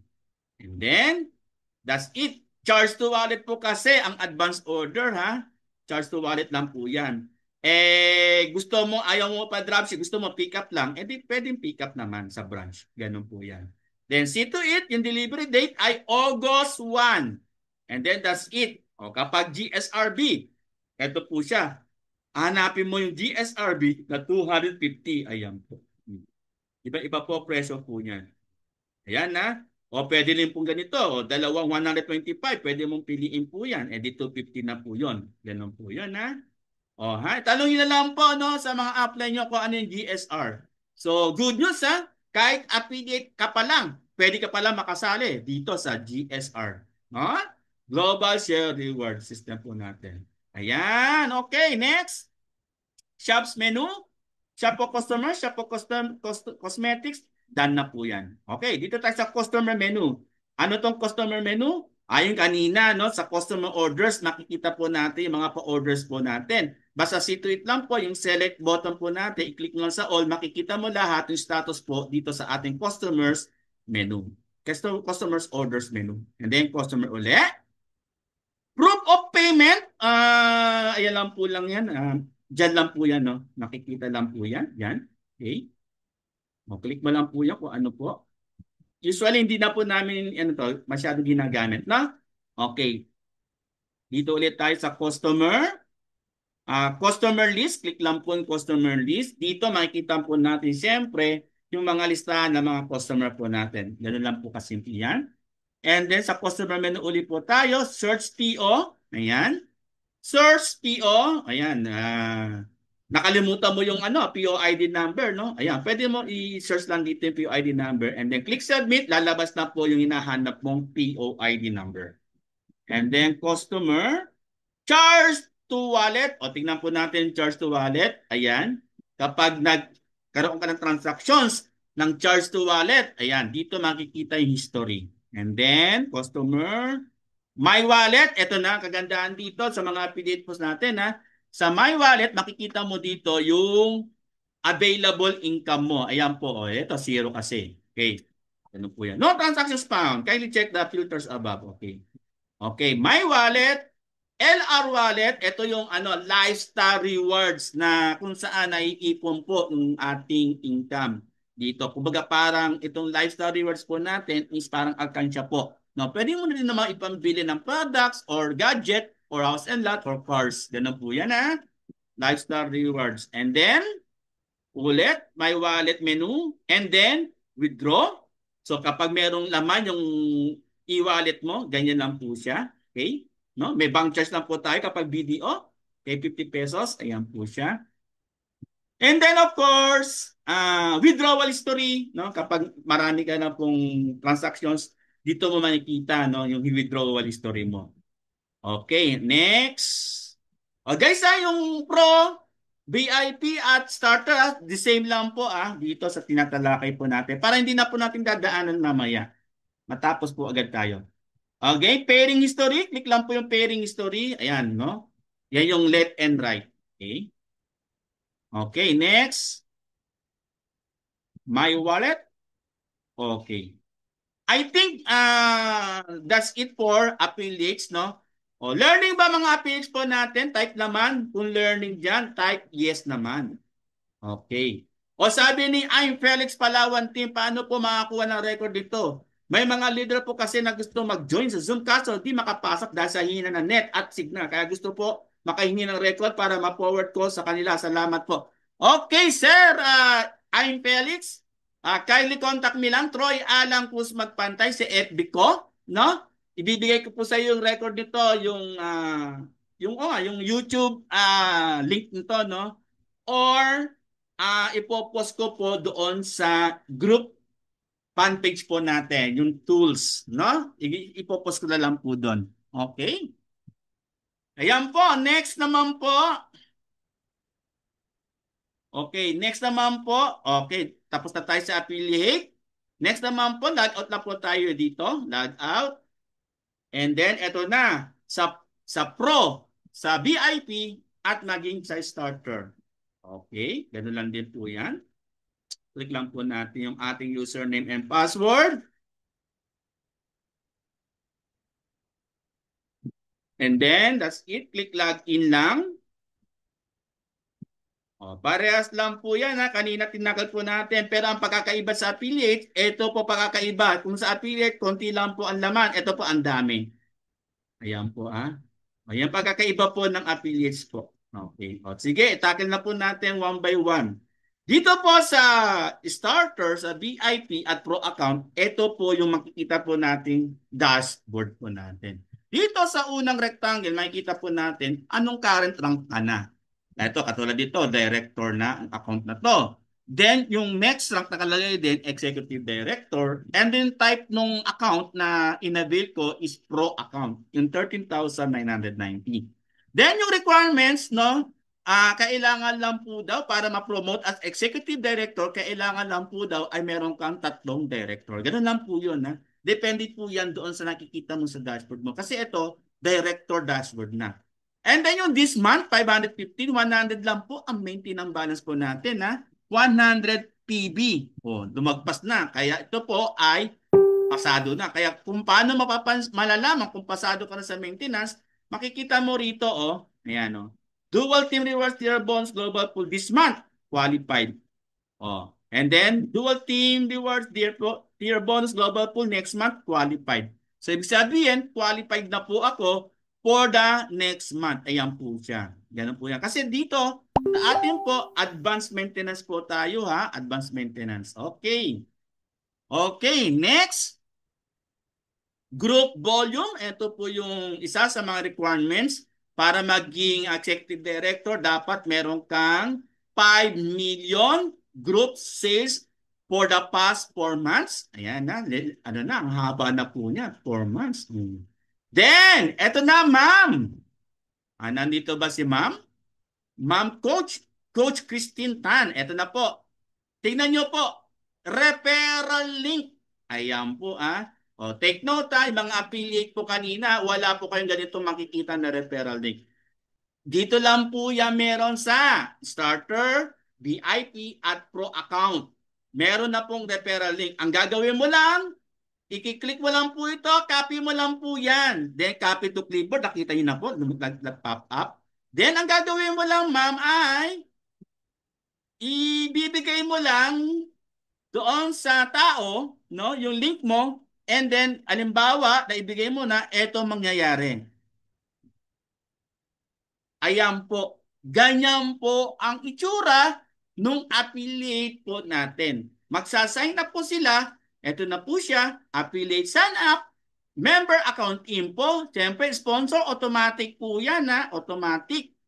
And then, that's it. Charge to wallet po kasi ang advance order, ha? Charge to wallet lang po yan. Gusto mo, ayaw mo pa dropship, gusto mo pick up lang, di pwedeng pick up naman sa branch. Ganun po yan. Then see to it, yung delivery date ay August 1. And then that's it. O kapag GSRB, ito po siya. Hanapin mo yung GSRB na 250. Ayan po. Iba-iba po presyo po niyan. Ayan na. O pwede rin po ganito. O dalawang 125. Pwede mong piliin po yan. Di 250 na po yun. Ganun po yun ha. O ha. Tanungin na lang po sa mga upline nyo kung ano yung GSR. So good news ha. Kahit affiliate ka pa lang, pwede ka pala makasali dito sa GSR. No? Global Share Reward System po natin. Ayan. Okay. Next. Shops menu. Shop for customer. Shop for cosmetics. Done na po yan. Okay, dito tayo sa customer menu. Ano tong customer menu? Ayun kanina, no, sa customer orders, makikita po natin yung mga pa-orders po natin. Basta situate lang po yung select button po natin. I-click mo lang sa all. Makikita mo lahat yung status po dito sa ating customers menu. Customers orders menu. And then customer ulit. Proof of payment. Ayan lang po lang yan. Diyan lang po yan. No? Nakikita lang po yan. Yan. Okay. O, click mo lang po yan kung ano po. Usually, hindi na po namin ano to, masyado ginagamit, no? Okay. Dito ulit tayo sa customer. Customer list, click lang po yung customer list. Dito makikita po natin siyempre yung mga listahan ng mga customer po natin. Ganun lang po kasimple yan. And then sa customer menu ulit po tayo, search PO. Ayan. Search PO. Ayan. Nakalimutan mo yung ano, PO ID number, no? Ayan. Pwede mo i-search lang dito yung PO ID number. And then click submit. Lalabas na po yung hinahanap mong PO ID number. And then customer. Charge to wallet. O tingnan po natin charge to wallet. Ayan. Kapag nagkaroon ka ng transactions ng charge to wallet, ayan, dito makikita yung history. And then, customer, my wallet, ito na, kagandahan dito sa mga affiliate posts natin. Ha? Sa my wallet, makikita mo dito yung available income mo. Ayan po, oh, ito, zero kasi. Okay. Ano po yan? No transactions found. Kindly check the filters above. Okay. Okay, my wallet, LR wallet, ito yung ano, lifestyle rewards na kung saan naiipon po ng ating income dito. Kumbaga parang itong lifestyle rewards po natin is parang alkansya po. No, pwede mo na rin naman ipambili ng products or gadget or house and lot or cars. Ganun po yan ha. Lifestyle rewards. And then, ulit, my wallet menu. And then, withdraw. So kapag merong laman yung e-wallet mo, ganyan lang po siya. Okay? No? May bank charge lang po tayo kapag BDO. Okay, 50 pesos. Ayan po siya. And then of course, withdrawal history, no? Kapag marami ka na pong transactions, dito mo makikita no, yung withdrawal history mo. Okay, next. O guys, yung Pro, VIP at Starter, the same lang po dito sa tinatalakay po natin. Para hindi na po natin dadaanan mamaya. Matapos po agad tayo. Okay, pairing history. Click lang po yung pairing history. Ayan, no? Yan yung left and right. Okay. Okay, next. My wallet. Okay. I think that's it for affiliates, no? O, learning ba mga affiliates po natin? Type naman. Kung learning dyan, type yes naman. Okay. O sabi ni I'm Felix Palawan Team, paano po makakuha ng record dito? May mga leader po kasi na gusto mag-join sa Zoom kaso di makapasok dahil sa hina ng net at signal. Kaya gusto po makahingi ng record para ma-forward ko sa kanila. Salamat po. Okay, sir. I'm Felix. Kindly contact me lang. Troy Alang Cruz Magpantay si FB ko. No? Ibibigay ko po sa iyo yung record nito, yung YouTube link nito, no? Or ipopost ko po doon sa group fan page po natin, yung tools, no? Ipopost ko na lang po doon. Okay? Ayan po, next naman po. Okay, next naman po. Okay, tapos na tayo sa affiliate. Next naman po, log out na po tayo dito. Log out. And then, eto na. Sa Pro, sa VIP, at maging sa Starter. Okay, ganun lang din po yan. Click lang po natin yung ating username and password. And then, that's it. Click login lang. Parehas lang po yan Kanina tinakal po natin. Pero ang pagkakaiba sa affiliate, ito po pagkakaiba. Kung sa affiliate, konti lang po ang laman. Ito po ang dami. Ayan po Ayan pagkakaiba po ng affiliates po. Okay. Sige, tackle na po natin one by one. Dito po sa starter, sa VIP at Pro account, ito po yung makikita po nating dashboard po natin. Dito sa unang rectangle, makikita po natin anong current rank ka na. Ito, katulad dito, director na ang account na to. Then, yung next rank nakalagay din, executive director. And then, type nung account na inavail ko is Pro account, yung 13,990. Then, yung requirements, no? Kailangan lang po daw para ma-promote as executive director, kailangan lang po daw ay meron kang 3 director. Ganun lang po yun. Depende po yan doon sa nakikita mo sa dashboard mo. Kasi ito, director dashboard na. And then yung this month, 515, 100 lang po ang maintenance balance po natin. 100 PB. Lumagpas na. Kaya ito po ay pasado na. Kaya kung paano malalaman kung pasado ka na sa maintenance, makikita mo rito, ayan, Dual Team Rewards Tier Bonds Global Pool this month, qualified. And then, dual team rewards, tier bonus global pool next month, qualified. So, ibig sabihin, qualified na po ako for the next month. Ayan po siya. Ganun po yan. Kasi dito, sa atin po, advanced maintenance po tayo ha. Advanced maintenance. Okay. Okay, next. Group volume. Ito po yung isa sa mga requirements para maging executive director. Dapat meron kang 5 million group sales for the past 4 months. Ayan na. Ano na, ang haba na po niya. 4 months. Then, eto na, ma'am. Nandito ba si ma'am? Ma'am Coach, Coach Christine Tan. Eto na po. Tingnan nyo po. Referral link. Ayan po O, take note mga affiliate po kanina, wala po kayong ganito makikita na referral link. Dito lang po yan meron sa starter, VIP at pro account. Meron na pong referral link. Ang gagawin mo lang, i-click mo lang po ito, copy mo lang po yan. Then copy to clipboard, nakita nyo na po, nag-pop up. Then ang gagawin mo lang ma'am ay, ibibigay mo lang doon sa tao, no, yung link mo, and then, alimbawa, naibigay mo na, eto mangyayari. Ayan po. Ganyan po ang itsura nung affiliate po natin. Magsasign up po sila. Eto na po siya. Affiliate sign up. Member account info. Siyempre, sponsor. Automatic po yan Automatic.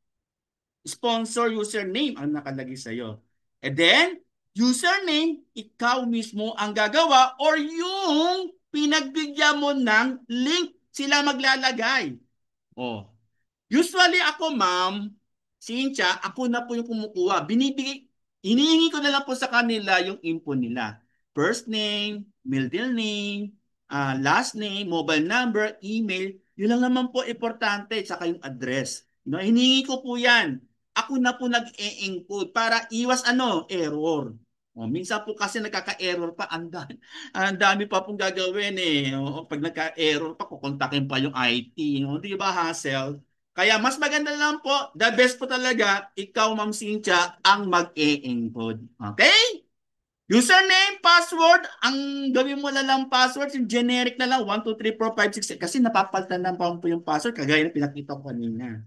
Sponsor username ang nakalagay sa'yo. And then, username, ikaw mismo ang gagawa or yung pinagbigyan mo ng link sila maglalagay. Usually ako, ma'am, Cynthia, ako na po yung kumukuha. Hinihingi ko na lang po sa kanila yung info nila. First name, middle name, last name, mobile number, email. Yun lang naman po importante, saka yung address. Hinihingi ko po yan. Ako na po nag-e-encode para iwas error. Minsan po kasi nagkaka-error pa. Ang dami pa pong gagawin pag nagka-error pa, kukontakin pa yung IT. Di ba, hassle? Kaya mas maganda lang po, the best po talaga, ikaw, Ma'am Cynthia, ang mag-e-encode. Okay? Username, password, ang gawin mo na lang password, yung generic na lang, 1, 2, 3, 4, 5, 6, 7. Kasi napapalitan lang po yung password, kagaya na pinakita ko kanina.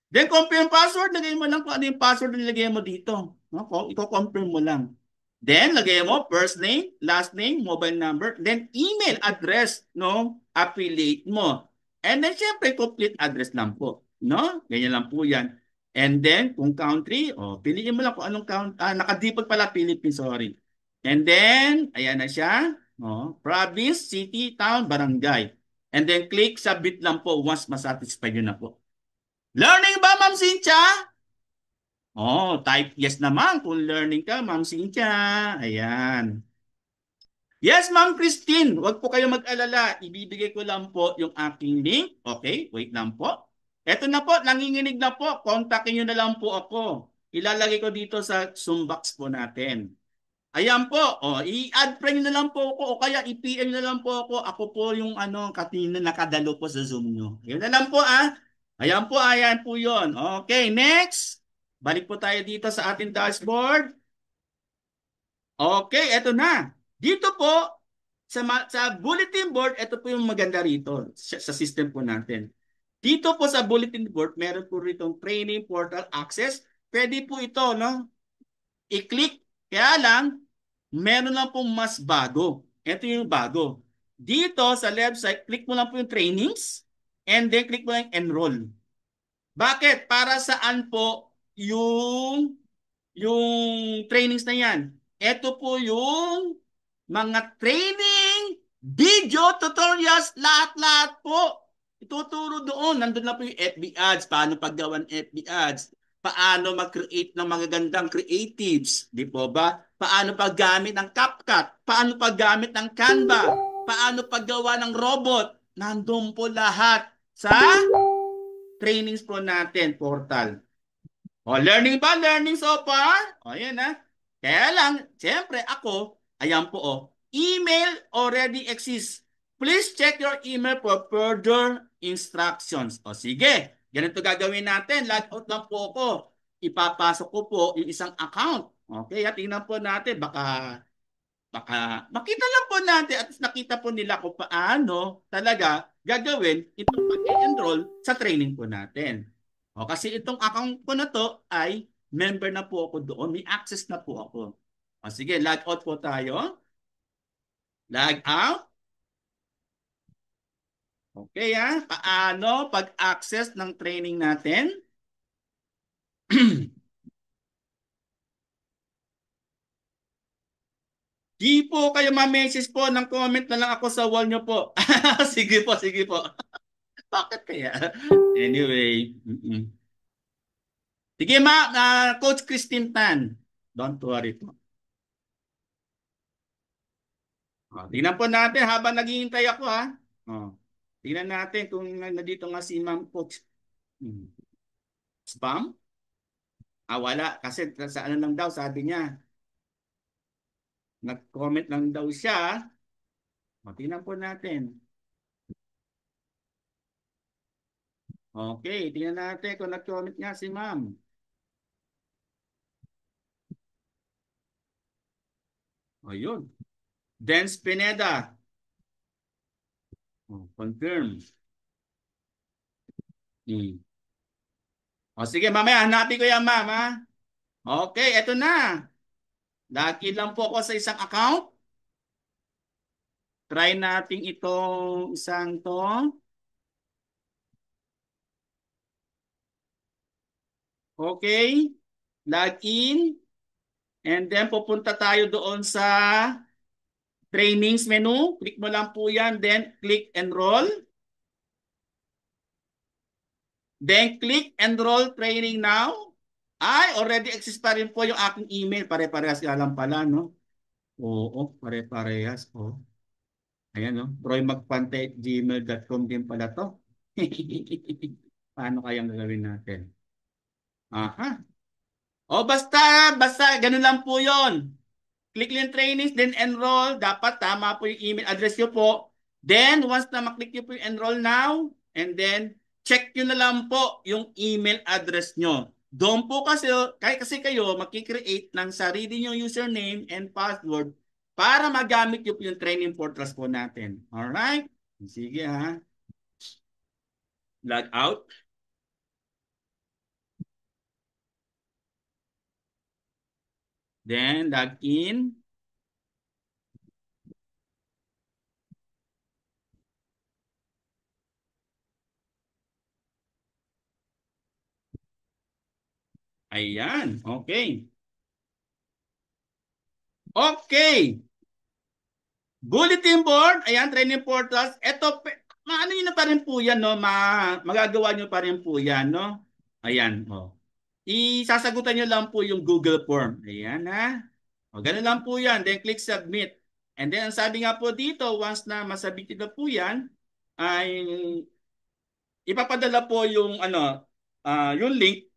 Then, confirm password, lagay mo lang kung ano yung password na nilagay mo dito. Iko-confirm mo lang. Then, lagay mo first name, last name, mobile number, then email address, affiliate mo. And then, syempre, complete address lang po. Ganyan lang po yan. And then, kung country, piliin mo lang kung anong country. Naka-default pala, Philippines, sorry. And then, ayan na siya. Province, city, town, barangay. And then, click submit lang po once masatisfy yun na po. Learning ba, Ma'am Cynthia? Type yes naman kung learning ka, Ma'am Cynthia. Ayan. Yes, Ma'am Christine. Huwag po kayo mag-alala. Ibibigay ko lang po yung aking link. Okay, wait lang po. Eto na po, nanginginig na po. Kontakin nyo na lang po ako. Ilalagay ko dito sa Zoom box po natin. Ayan po. I-add friend na lang po ako o kaya i-PM na lang po ako. Ako po yung katina nakadalo po sa Zoom nyo. Yun na lang po Ayan po yun. Okay, next. Balik po tayo dito sa ating dashboard. Okay, eto na. Dito po, sa bulletin board, ito po yung maganda rito sa system po natin. Dito po sa bulletin board, meron po rito training portal access. Pwede po ito, i-click. Kaya lang, meron lang pong mas bago. Ito yung bago. Dito sa left side, click mo lang po yung trainings and then click mo lang enroll. Bakit? Para saan po yung trainings na yan? Ito po yung mga training, video, tutorials, lahat-lahat po. Ituturo doon. Nandun na po yung FB ads, paano paggawan FB ads, paano mag-create ng magagandang creatives, di po ba? Paano paggamit ng CapCut, paano paggamit ng Canva, paano paggawa ng robot. Nandun po lahat sa trainings po natin, portal. Learning ba? Learning so far? Yan Kaya lang, siyempre ako, ayan po email already exists. Please check your email for further instructions. Sige, ganito gagawin natin. Log out lang po ako. Ipapasok ko po yung isang account. Okay, at tingnan po natin, baka makita lang po natin at nakita po nila kung paano talaga gagawin itong pag-enroll sa training po natin. O, kasi itong account ko na to ay member na po ako doon. May access na po ako. O, sige, log out po tayo. Log out. Okay ha, paano pag-access ng training natin? Di po kayo ma-message po ng comment na lang ako sa wall nyo po. Sige po, sige po. Bakit kaya? Anyway. Sige ma, Coach Christine Tan. Don't worry po. Tingnan po natin habang naghihintay ako ha. Tingnan natin kung nandito nga si Ma'am Coach. Spam? Wala. Kasi sa ano lang daw, sabi niya. Nag-comment lang daw siya. Tingnan po natin. Okay, tingnan natin kung nag-comment nga si Ma'am. Ayun. Dance Pineda. Confirm. Sige, mamaya hanapin ko yan, ma'am. Ha? Okay, eto na. Lagi lang po ako sa isang account. Try natin itong isang to. Okay. Log in. And then pupunta tayo doon sa trainings menu. Click mo lang po yan. Then click enroll. Then click enroll training now. Ay, already exist pa rin po yung aking email. Pare-parehas ka lang pala, no? Oo, pare-parehas po. Ayan, no? roymagpante@gmail.com din pala to. Paano kayang gagawin natin? Aha. O basta, ganun lang po yon. Click link trainings, then enroll. Dapat tama po yung email address nyo po. Then, once na maklik nyo po yung enroll now, and then, check nyo na lang po yung email address nyo. Doon po kasi kayo makikreate ng sarili nyo username and password para magamit nyo po yung training portals po natin. Alright? Sige ha. Log out. Then, log in. Ayan. Okay. Okay. Bulletin board. Ayan, training portals. Ito, ano yun na pa rin po yan, no? Magagawa nyo pa rin po yan, no? Ayan, oh. Isasagutan nyo lang po yung Google form. Ayan, ha? O, ganun lang po yan. Then, click submit. And then, ang sabi nga po dito, once na masubmit na po yan, ay ipapadala po yung, yung link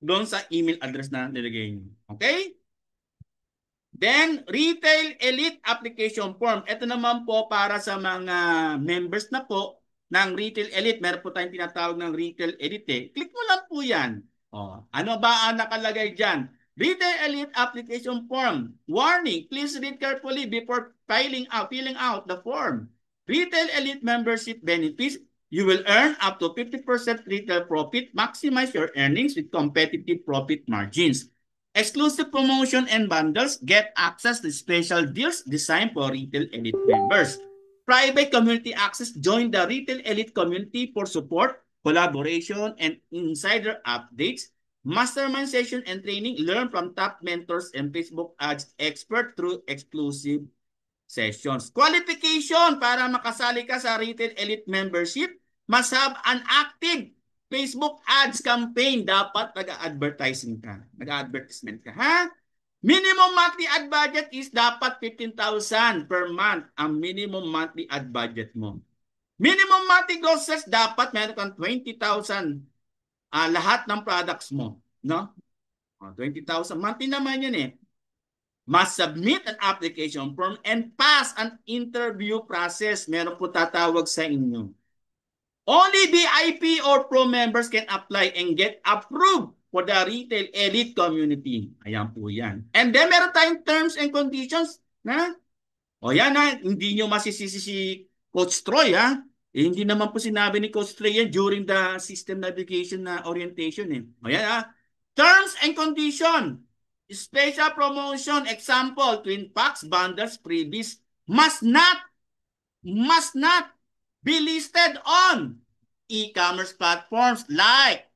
doon sa email address na nilagay nyo. Okay? Then, Retail Elite Application Form. Ito naman po para sa mga members na po ng Retail Elite. Meron po tayong tinatawag ng Retail Elite. Click mo lang po yan. Ano ba ang nakalagay dyan? Retail Elite Application Form. Warning, please read carefully before filling out the form. Retail Elite membership benefits. You will earn up to 50% retail profit. Maximize your earnings with competitive profit margins. Exclusive promotion and bundles, get access to special deals designed for Retail Elite members. Private community access, join the Retail Elite community for support, collaboration, and insider updates. Mastermind session and training, learn from top mentors and Facebook ads expert through exclusive sessions. Qualification para makasali ka sa Retail Elite membership, must have an active Facebook ads campaign. Dapat nag-advertising ka. Nag-advertisement ka, ha? Minimum monthly ad budget is dapat 15,000 per month ang minimum monthly ad budget mo. Minimum monthly gross sales dapat meron kang 20,000 lahat ng products mo, no? 20,000 monthly naman yun eh. Must submit an application form and pass an interview process. Meron po tatawag sa inyo. Only VIP or pro members can apply and get approved for the retail elite community. Ayan po yan. And then meron tayong terms and conditions na o yan ha, hindi nyo masisisi si Coach Troy ha. Eh, hindi naman po sinabi ni Coach Troy yan during the system navigation na orientation eh. O yan ha. Terms and condition. Special promotion, example, twin packs, bundles, freebies must not be listed on e-commerce platforms like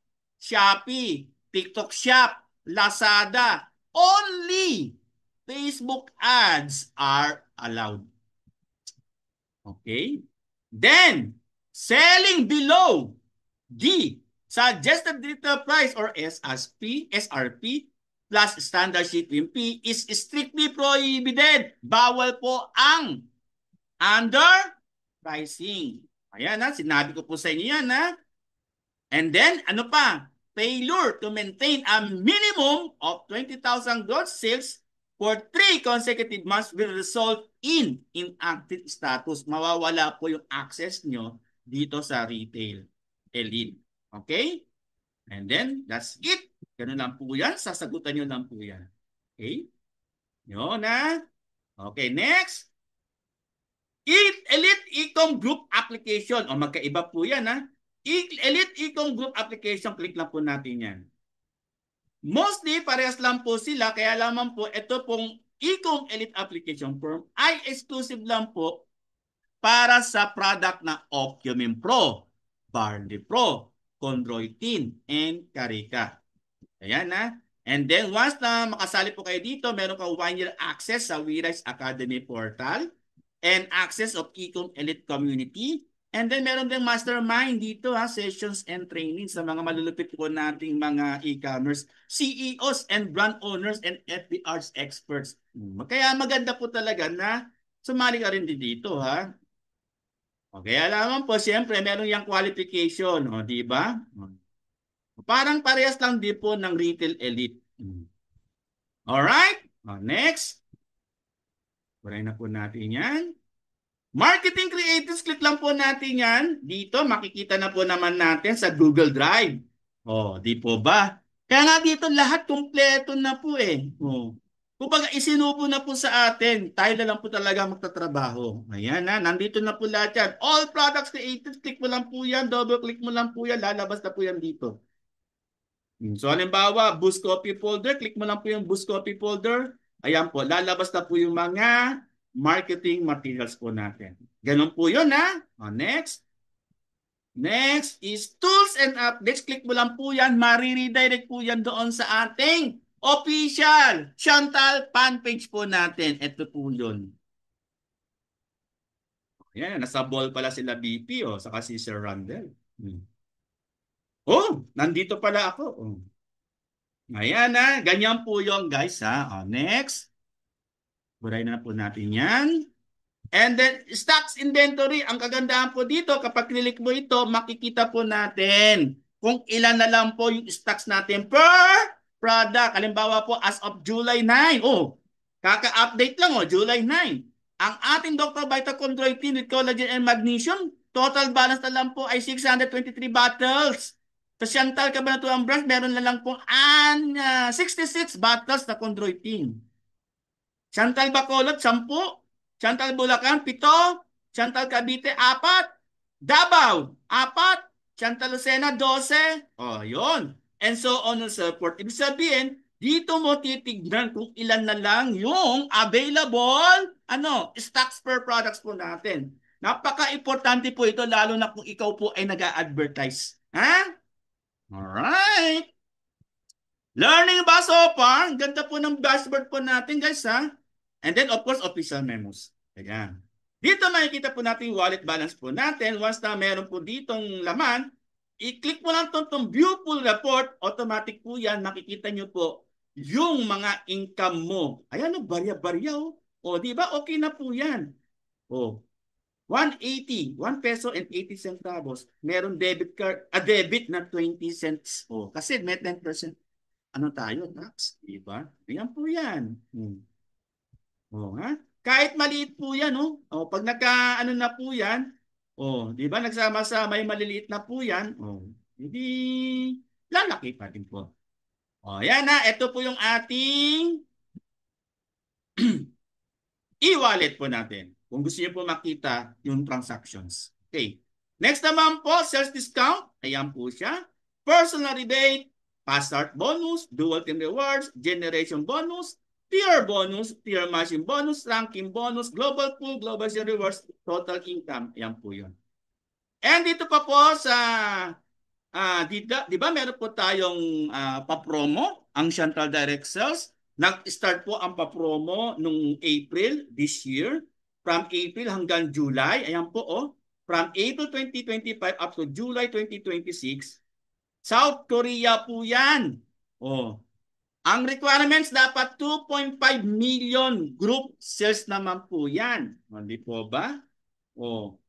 Shopee, TikTok Shop, Lazada. Only Facebook ads are allowed. Okay? Then, selling below the suggested retail price or SRP plus standard shipping fee is strictly prohibited. Bawal po ang underpricing. Ayan ha, sinabi ko po sa inyo yan ha. And then, ano pa? Failure to maintain a minimum of 20,000 gross sales for 3 consecutive months will result in inactive status. Mawawala po yung access nyo dito sa retail elite. Okay? And then, that's it. Ganun lang po yan. Sasagutan nyo lang po yan. Okay? Yun na. Okay, next. Elite Ecom Group Application. O magkaiba po yan ha. Elite Ecom Group Application. Click lang po natin yan. Mostly, parehas lang po sila. Kaya lamang po, ito pong Ecom Elite Application Form ay exclusive lang po para sa product na Ocumin Pro, Barley Pro, Chondroitin, and Carica. Ayan na. And then once na makasali po kayo dito, meron kang 1-year access sa WeRise Academy portal and access of Ecom Elite Community. And then meron din mastermind dito ha, sessions and training sa mga malulupit po nating mga e-commerce CEOs and brand owners and FBRs experts. Kaya maganda po talaga na sumali ka rin dito ha. Okay, alaman po, siyempre meron yung qualification, o di ba? Parang parehas lang din po ng retail elite. Alright, next. Buray na po natin yan. Marketing creatives, click lang po natin yan. Dito, makikita na po naman natin sa Google Drive. O, di po ba? Kaya nga dito, lahat kompleto na po eh. O. Kumbaga, isinubo na po sa atin. Tayo na lang po talaga magtatrabaho. Ayan na, nandito na po lahat yan. All products creatives, click mo lang po yan. Double click mo lang po yan. Lalabas na po yan dito. So, halimbawa, Boost Copy Folder. Click mo lang po yung Boost Copy Folder. Ayan po, lalabas na po yung mga marketing materials po natin. Ganun po yun ha. Next. Next is Tools and Updates. Click mo lang po yan. Mariredirect po yan doon sa ating official Chantal fan page po natin. Ito po yun. Ayan, nasa ball pala sila BP saka si Sir Randall. Oh, nandito pala ako. Ayan na, ganyan po yung guys ha. Next. Buray na po natin yan. And then, stocks inventory. Ang kagandahan po dito, kapag click mo ito, makikita po natin kung ilan na lang po yung stocks natin per product. Halimbawa po, as of July 9. Kaka-update lang July 9. Ang ating Dr. Vita Chondroitin with collagen and magnesium, total balance na lang po ay 623 bottles. Sa Chantal Cabanatuan branch, meron na lang po 66 bottles na chondroitin. Chantal Bacolod, 10. Chantal Bulacan, 7. Chantal Cavite, 4. Davao, 4. Chantal Lucena, 12. Yun. And so on and so forth. Ibig sabihin, dito mo titignan kung ilan na lang yung available stocks per products po natin. Napaka-importante po ito lalo na kung ikaw po ay nag-a-advertise. Ha? Alright. Learning ba so far? Ganda po ng dashboard po natin guys ha. And then of course official memos. Ayan. Dito makikita po natin yung wallet balance po natin. Once na meron po ditong laman, i-click mo lang itong view full report. Automatic po yan. Makikita nyo po yung mga income mo. Ayan barya-barya di ba? Okay na po yan. 180, 1 peso and 80 centavos. Meron debit card, debit na 20 cents. Kasi may 10% tayo, tax. Diba? Yan po yan. Ha? Kahit maliit po yan, pag na po yan, diba? Nagsama sa may maliliit na po yan, hindi lalaki pa din po. O, yan na. Ito po yung ating e-wallet po natin. Kung gusto niyo po makita yung transactions. Okay. Next naman po, sales discount. Ayan po siya. Personal rebate, fast start bonus, dual team rewards, generation bonus, tier bonus, tier matching bonus, ranking bonus, global pool, global share rewards, total income. Ayan po yun. And dito pa po sa di ba meron po tayong pa-promo ang Central Direct Sales. Nag-start po ang pa-promo nung April this year. From April hanggang July. Ayan po oh. From April 2025 up to July 2026. South Korea po yan. Oh. Ang requirements dapat 2.5 million group sales naman po yan. Hindi po ba? Oh.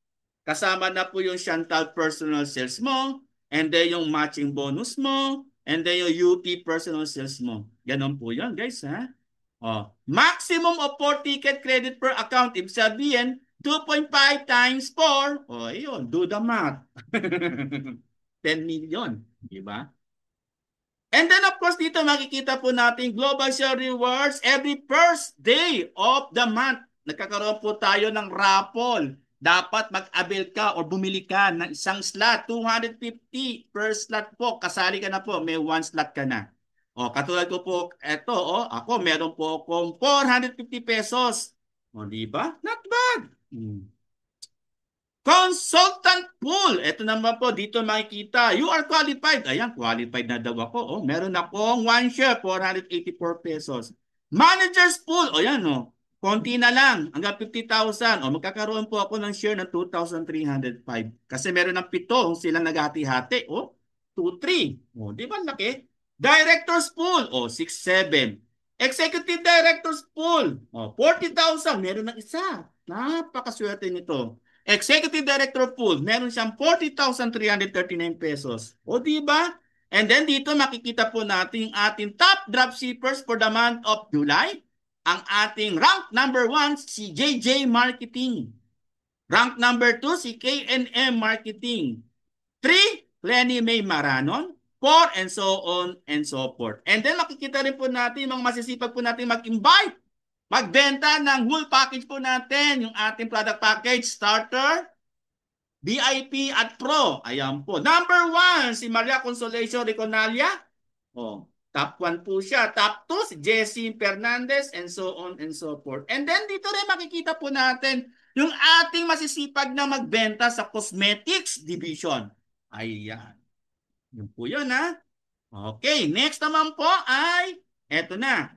Kasama na po yung Chantal personal sales mo, and then yung matching bonus mo, and then yung UP personal sales mo. Ganon po yun, guys, ha? Oh. Maximum of 4 ticket credit per account. Ibig sabihin, 2.5 times 4. Oh, yun, do the math. 10 million, di ba? And then of course dito makikita po natin Global Share Rewards every first day of the month. Nagkakaroon po tayo ng raffle. Dapat mag-avail ka or bumili ka ng isang slot, 250 per slot po. Kasali ka na po, may one slot ka na. O, katulad ko po, eto, ako meron po akong 450 pesos. O, di ba? Not bad. Consultant pool. Ito naman po, dito makikita. You are qualified. Ayan, qualified na daw ako. Oh, meron akong one share, 484 pesos. Manager's pool. O yan, oh. Konti na lang, hanggang 50,000. O, magkakaroon po ako ng share ng 2,305. Kasi meron ng 7 silang naghati-hati. O, 2-3. O, di ba laki? Director's pool. O, 6-7. Executive Director's pool. O, 40,000. Meron ng isa. Napakaswerte nito. Executive Director pool, meron siyang 40,339 pesos. O di ba? And then dito makikita po natin yung ating top dropshippers for the month of July. Ang ating rank number 1 si JJ Marketing. Rank number 2 si K&M Marketing. 3, Lenny May Maranon. 4, and so on and so forth. And then makikita rin po natin mga masisipag po natin mag-invite. Magbenta ng whole package po natin, yung ating product package, starter, VIP at Pro. Ayan po. Number 1, si Maria Consolation Riconalia. Oh, top 1 po siya. Top 2, si Jessie Fernandez, and so on and so forth. And then dito rin makikita po natin yung ating masisipag na magbenta sa cosmetics division. Ayan. Yun po yun, ha? Okay, next naman po ay, eto na.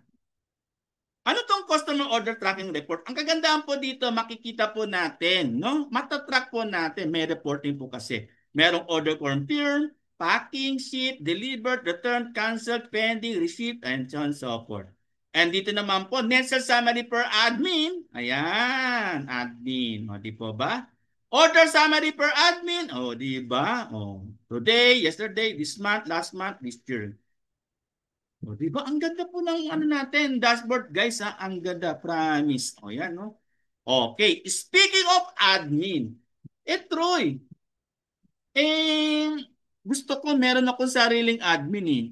Ano tong customer order tracking report? Ang kagandahan po dito, makikita po natin, no? Matatrack po natin, may reporting po kasi. Merong order confirmed, packing, ship, delivered, returned, canceled, pending, received, and so on and so forth. And dito naman po, net sales summary per admin. Ayan, admin. O, di po ba? Order summary per admin. O, di ba? O, today, yesterday, this month, last month, this year. O, di ba? Ang ganda po ng ano natin, dashboard guys ha. Ang ganda, promise. O yan, no? Okay, speaking of admin, Troy, gusto ko meron akong sariling admin eh.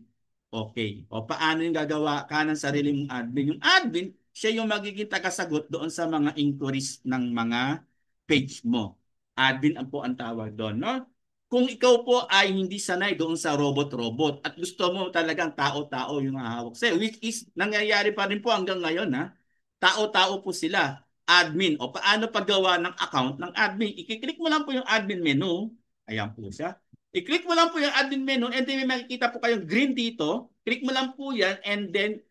Okay, o paano yung gagawa ka ng sariling admin? Yung admin, siya yung magiging tagasagot doon sa mga inquiries ng mga page mo. Admin ang po ang tawag doon, no? Kung ikaw po ay hindi sanay doon sa robot-robot at gusto mo talagang tao-tao yung hahawak sa'yo, which is nangyayari pa rin po hanggang ngayon, ha? Tao-tao po sila, admin. O paano paggawa ng account ng admin? I-click mo lang po yung admin menu. Ayan po siya. I-click mo lang po yung admin menu and then may makikita po kayong green dito. Click mo lang po yan and then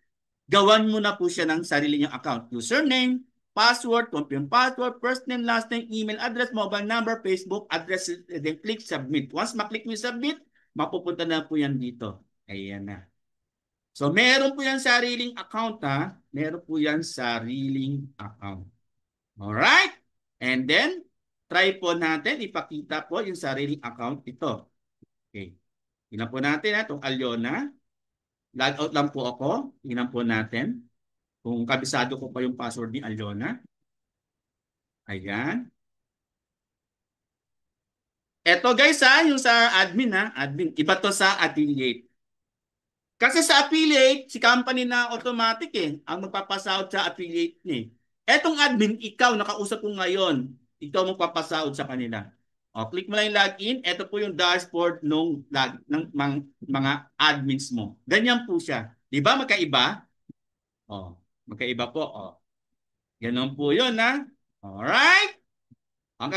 gawan mo na po siya ng sarili niyang account. Username, password, confirm password, first name, last name, email address, mobile number, Facebook address, then click submit. Once maklik mo yung submit, mapupunta na po yan dito. Ayan na. So, meron po yan sariling account ha. Meron po yan sariling account. Alright? And then, try po natin, ipakita po yung sariling account ito. Okay. Tingnan po natin ha, itong Alyona. Log out lang po ako. Tingnan po natin kung kabisado ko pa yung password ni Alyona. Ayan. Eto guys ha, yung sa admin ha. Admin. Iba to sa affiliate. Kasi sa affiliate, si company na automatic ang magpapasahod sa affiliate niya. Etong admin, ikaw, nakausap ko ngayon, ikaw magpapasahod sa kanila. O, click mo lang yung login. Ito po yung dashboard ng mga admins mo. Ganyan po siya. Di ba magkaiba? O, magkaiba po. O, ganun po yun, ha? Alright? Ang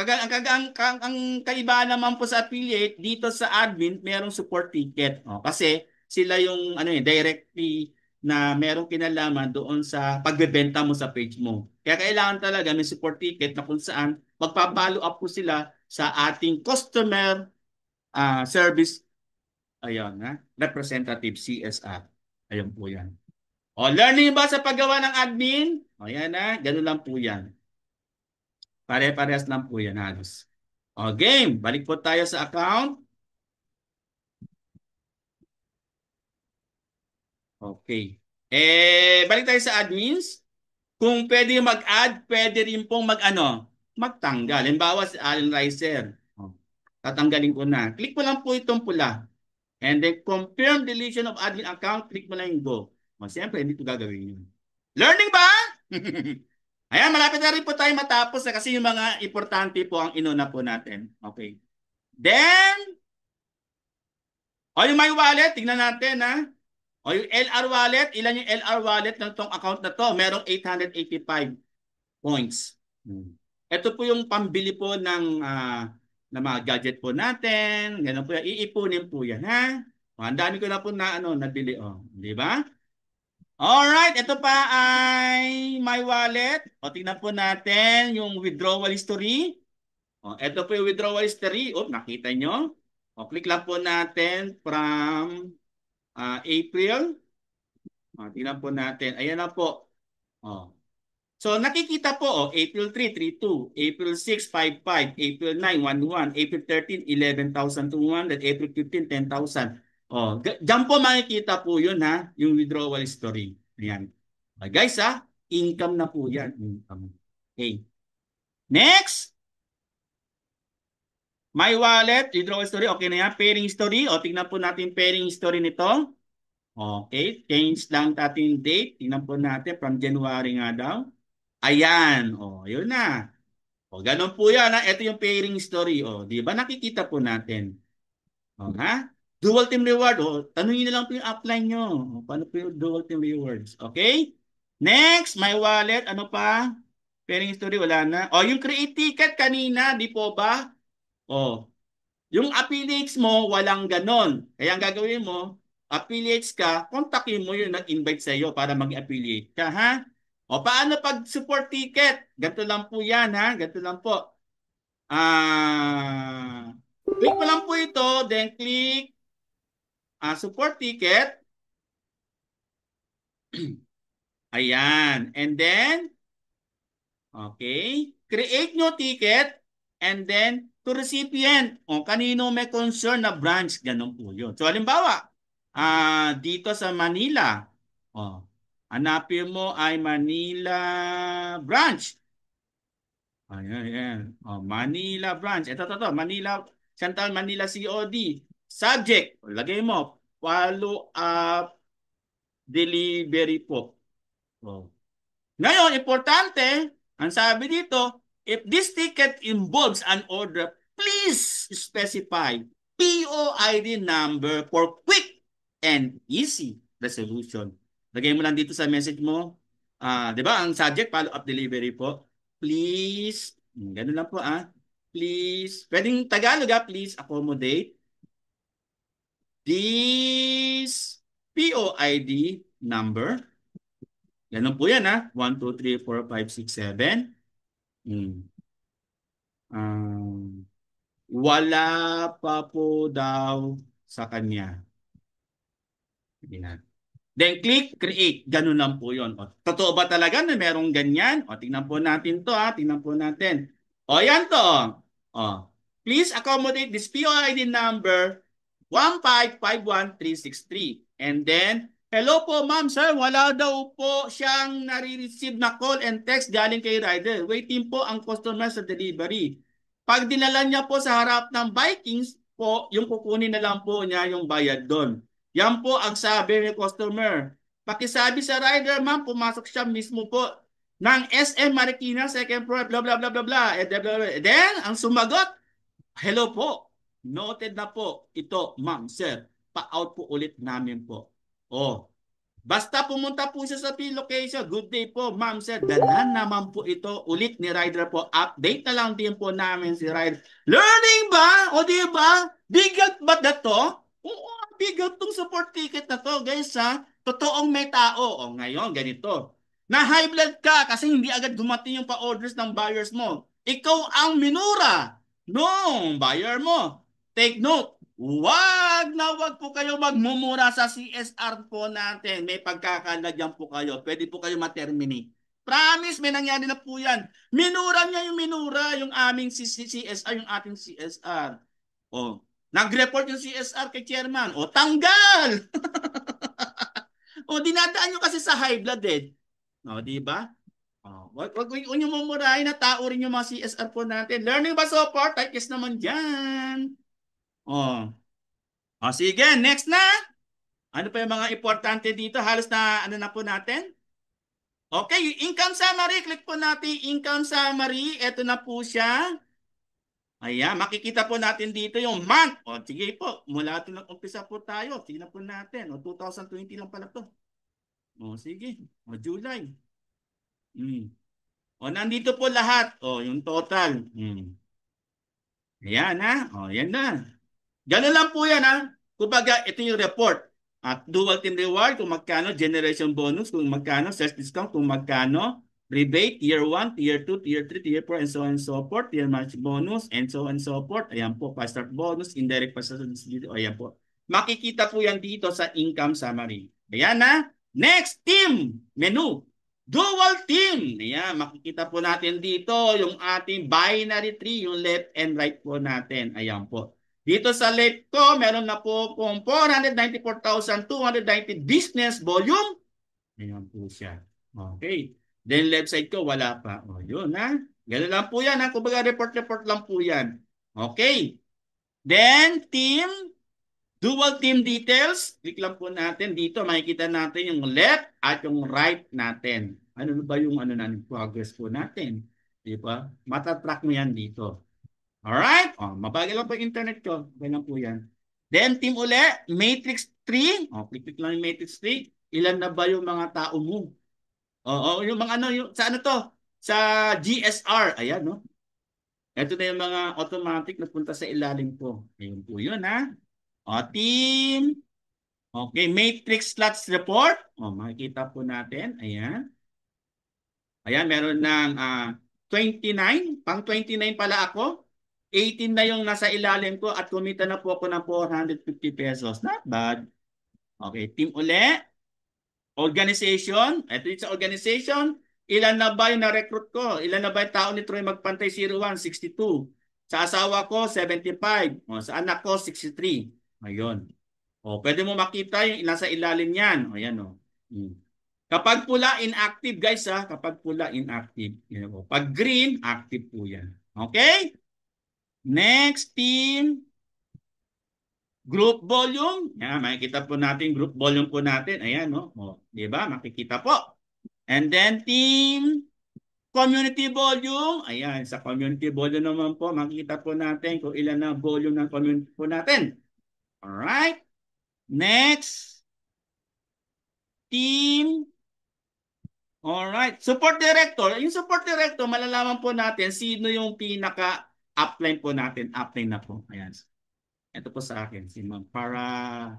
kaibahan naman po sa affiliate dito sa admin, merong support ticket. Kasi sila yung directly na merong kinalaman doon sa pagbebenta mo sa page mo. Kaya kailangan talaga may support ticket na kung saan magpa-follow up po sila sa ating customer service representative CSR. Ayun po yan. Learning ba sa paggawa ng admin? Yan na, ganun lang po yan. Pare-parehas lang po yan halos. Game. Balik po tayo sa account. Okay. Balik tayo sa admins. Kung pwede mag-add, pwede rin pong magtanggal. Halimbawa si Allen Riser. Tatanggalin ko na. Click mo lang po itong pula. And then confirm deletion of admin account. Click mo lang yung go. Siyempre, hindi ito gagawin yun. Learning ba? Ayan, malapit na rin po tayo matapos kasi yung mga importante po ang inuna po natin. Okay. Then, yung My Wallet, tingnan natin yung LR Wallet, ilan yung LR Wallet ng tong account na to? Merong 885 points. Ito po yung pambili po ng mga gadget po natin. Ganun po yan. Iipunin po yan, ha? Ang dami ko na po nabili, di ba? Alright, ito pa ay My Wallet. Tingnan po natin yung withdrawal history. Ito po yung withdrawal history. Nakita nyo? Click lang po natin from April. Tingnan po natin. Ayan na po. So nakikita po, April 3, 3,2. April 6, 5,5. April 9, 1,1. April 13, 11,200. April 15, 10,000. Diyan po makikita po yun yung withdrawal history. Ayan. Guys income na po yan. Income. Okay. Next. My Wallet, withdrawal history, okay na yan. Pairing history, tingnan po natin pairing history nito. Okay, change lang natin date. Tingnan po natin from January nga daw. Ayan, yun na. Ganun po yan Ito yung pairing history. Di ba nakikita po natin? Dual team reward. Tanungin na lang po yung upline nyo. Paano po yung dual team rewards? Okay? Next, My Wallet. Ano pa? Pairing history, wala na. Yung create ticket kanina, di po ba? Yung affiliates mo, walang ganon. Kaya ang gagawin mo, affiliates ka, kontakin mo yung nag-invite sa iyo para mag-affiliate ka, ha? Paano pag support ticket? Ganito lang po yan, ha? Ganito lang po. Click mo lang po ito, then click support ticket. Ayan. And then, okay, create new ticket and then to recipient. Kanino may concern na branch, ganun po yun. So, halimbawa, dito sa Manila, hanapin mo ay Manila branch. Ayan. Manila branch. Ito. Manila, Central Manila COD. Subject, lagay mo, follow up delivery po. Ngayon, importante, ang sabi dito, if this ticket involves an order, please specify POID number for quick and easy resolution. Lagay mo lang dito sa message mo. Di ba? Ang subject, follow-up delivery po. Please, ganun lang po please, pwedeng Tagalog please accommodate this POID number. Ganun po yan 1, 2, 3, 4, 5, 6, 7. Wala pa po daw sa kanya. Then click create. Ganun lang po yun. Totoo ba talaga na merong ganyan? Tingnan po natin to Tingnan po natin. Yan to. Please accommodate this POID number 1551363. And then, hello po ma'am, sir. Wala daw po siyang nare-receive na call and text galing kay rider. Waiting po ang customer sa delivery. Pag dinala niya po sa harap ng Vikings po, yung kukunin na lang po niya yung bayad doon. Yan po ang sabi ng customer. Pakisabi sa rider, ma'am, pumasok siya mismo po ng SM Marikina, second floor, blah, blah, blah, blah, blah. Blah, blah, blah. Then, ang sumagot, hello po. Noted na po. Ito, ma'am, sir. Pa-out po ulit namin po. Oh, basta pumunta po siya sa field location. Good day po, ma'am, sir. Danan naman po ito ulit ni rider po. Update na lang din po namin si rider. Learning ba? O di ba? Bigat ba na to? Oo, bigat tong support ticket na to, guys, ha? Totoong may tao. O ngayon, ganito. Na high blood ka kasi hindi agad dumating yung pa-orders ng buyers mo. Ikaw ang minura nung buyer mo. Take note. Wag po kayo magmumura sa CSR po natin. May pagkakalagyan po kayo. Pwede po kayo ma-terminate. Promise, may nangyari na po yan. Minura niya yung minura, yung aming CSR, yung ating CSR. Oh, nag-report yung CSR kay chairman. O, tanggal! O, dinadaan nyo kasi sa high blood eh. O, di ba? Oh, wag yung mumurahin na tao rin yung mga CSR po natin. Learning ba support? Type yes naman dyan. Oh. O, sige, next na. Ano pa yung mga importante dito? Halos na ano na po natin? Okay, income summary. Click po natin income summary. Ito na po siya. Ayan, makikita po natin dito yung month. O, sige po. Mula ito nag-umpisa po tayo. Tingnan po natin. O, 2020 lang pala to. O, sige. O, July. O, nandito po lahat. O, yung total. Ayan ha. O, yan na. Ganun lang po yan ha. Kumbaga, ito yung report. At dual team reward, kung magkano, generation bonus, kung magkano, sales discount, kung magkano, rebate, tier 1, tier 2, tier 3, tier 4, and so on and so forth, tier match bonus, and so on and so forth. Ayan po, fast start bonus, indirect fast start dito. Ayan po. Makikita po yan dito sa income summary. Ayan na. Next, team, menu. Dual team. Ayan, makikita po natin dito yung ating binary tree, yung left and right po natin. Ayan po. Dito sa left ko, meron na po kung 494,290 business volume. Ayan po siya. Okay. Then left side ko, wala pa. O, yun ha. Ganun lang po yan ha. Kumbaga report lang po yan. Okay. Then team, dual team details. Click lang po natin dito. Makikita natin yung left at yung right natin. Ano ba yung ano na progress po natin? Di ba? Matatrack mo yan dito. Alright? O, mabagal lang po yung internet ko. Okay lang po yan. Then, team uli, matrix 3. O, click lang yung matrix 3. Ilan na ba yung mga tao mo? O, yung mga ano, yung, sa ano to? Sa GSR. Ayan, no? Ito na yung mga automatic na punta sa ilalim po. Ayun po yun, ha? O, team. Okay, matrix slots report. O, makikita po natin. Ayan. Ayan, meron ng 29. Pang 29 pala ako. 18 na yung nasa ilalim ko at kumita na po ako ng 450 pesos. Not bad. Okay, team uli. Organization. Ito yung sa organization. Ilan na ba yung na-recruit ko? Ilan na ba yung tao ni Troy Magpantay 01? 62. Sa asawa ko, 75. O, sa anak ko, 63. Ayun. O, pwede mo makita yung nasa ilalim yan. O, yan o. Kapag pula, inactive guys ha. Kapag pula, inactive. Yan po. Pag green, active po yan. Okay? Next team. Group volume. Yan, makikita po natin group volume po natin. Ayan, no? O, di ba? Makikita po. And then team community volume. Ayan, sa community volume naman po, makikita po natin kung ilan na volume ng community po natin. Alright. Next. Team. Alright. Support director. Yung support director, malalaman po natin sino yung pinaka-upline po natin. Upline na po. Ayan. Ito po sa akin. Si Ma'am para...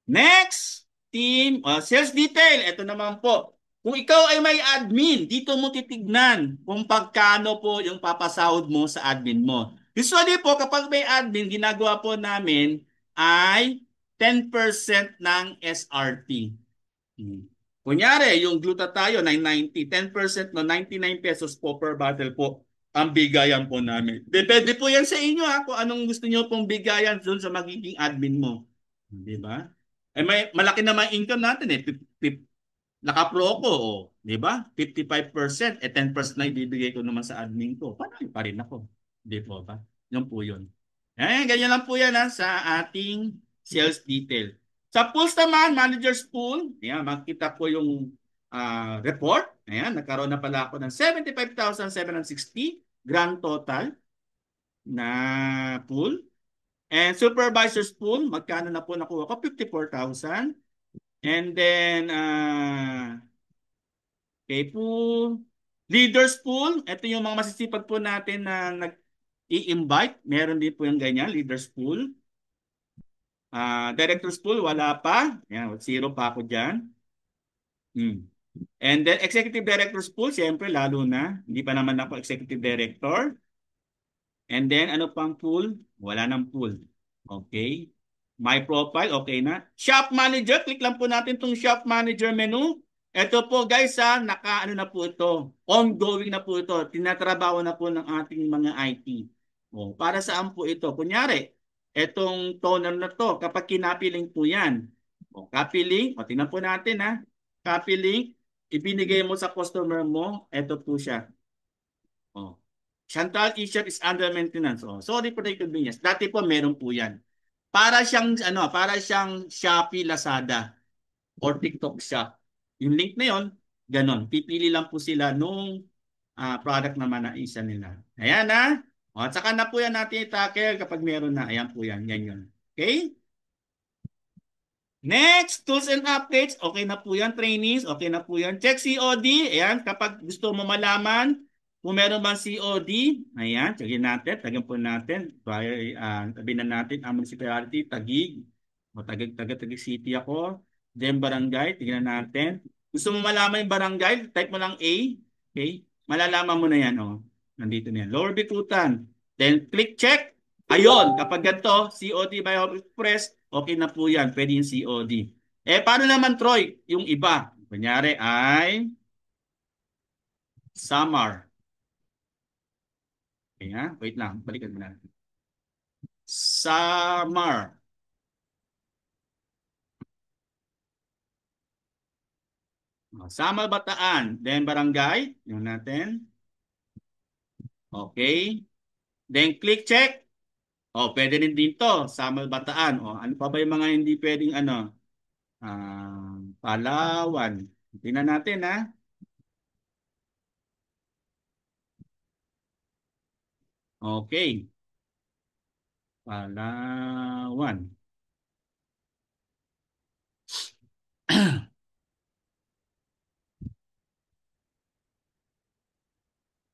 Next, team, sales detail. Ito naman po. Kung ikaw ay may admin, dito mo titignan kung pagkano po yung papasahod mo sa admin mo. Usually po, kapag may admin, ginagawa po namin ay 10% ng SRT. Kunyari, yung glutathione, 990, 10% no, 99 pesos po per bottle po ang bigayan po namin. Depende po yan sa inyo ha, kung anong gusto nyo pong bigayan doon sa magiging admin mo. Di ba? Eh may malaki naman income natin eh. Naka-pro ko, oh, di ba? 55%, eh 10% na ibibigay ko naman sa admin ko. Panay pa rin ako. Di po ba? Yun po yun. Eh, ganyan lang po yan ha, sa ating sales detail. Sa pools naman, manager's pool, ayan, makikita po yung report. Ayan, nagkaroon na pala ako ng 75,760 grand total na pool. And supervisor's pool, magkano na po nakuha ko? 54,000. And then, okay pool. Leaders pool, ito yung mga masisipag po natin na nag-i-invite. Meron din po yung ganyan, leaders pool. Directors pool, wala pa. Yan, zero pa ako dyan. And then executive directors pool, siyempre lalo na. Hindi pa naman ako executive director. And then ano pang pool? Wala nang pool. Okay. My profile, okay na. Shop manager, click lang po natin itong shop manager menu. Ito po guys, naka-ano na po ito. Ongoing na po ito. Tinatrabaho na po ng ating mga IT. Oh, para saan po ito? Kunyari, itong toner na to, kapag kinapiling po yan. O, copy link, o tingnan po natin copy link, ibinigay mo sa customer mo, ito po siya. Oh. Chantal e-shop is under maintenance. Oh, sorry for the inconvenience. Dati po meron po yan. Para siyang Shopee, Lazada or TikTok Shop. Yung link na yon, ganon. Pipili lang po sila nung product naman na isa nila. Ayan O, at saka na po yan natin i-tackle kapag meron na. Ayan po yan. Yan yun. Okay? Next, tools and updates. Okay na po yan, trainees. Okay na po yan. Check COD. Ayan, kapag gusto mo malaman kung meron bang COD, ayan, checkin natin. Tagan po natin. Sabihin na natin, municipality, Taguig. O, Taguig City ako. Then, barangay. Tingnan natin. Gusto mo malaman yung barangay, type mo lang A. Okay? Malalaman mo na yan. Nandito na yan. Lower Bikutan. Then, click check. Ayun, kapag ganito, COD by Home Express, okay na po yan. Pwede yung COD. Paano naman, Troy? Yung iba. Kunyari ay Samar. Okay wait lang. Balikan mo na. Samar. Samar Bataan. Then barangay. Yung natin. Okay. Then click check. Pwede rin dito. Samar Bataan. Ano pa ba yung mga hindi pwedeng Palawan. Tingnan natin Okay. Palawan.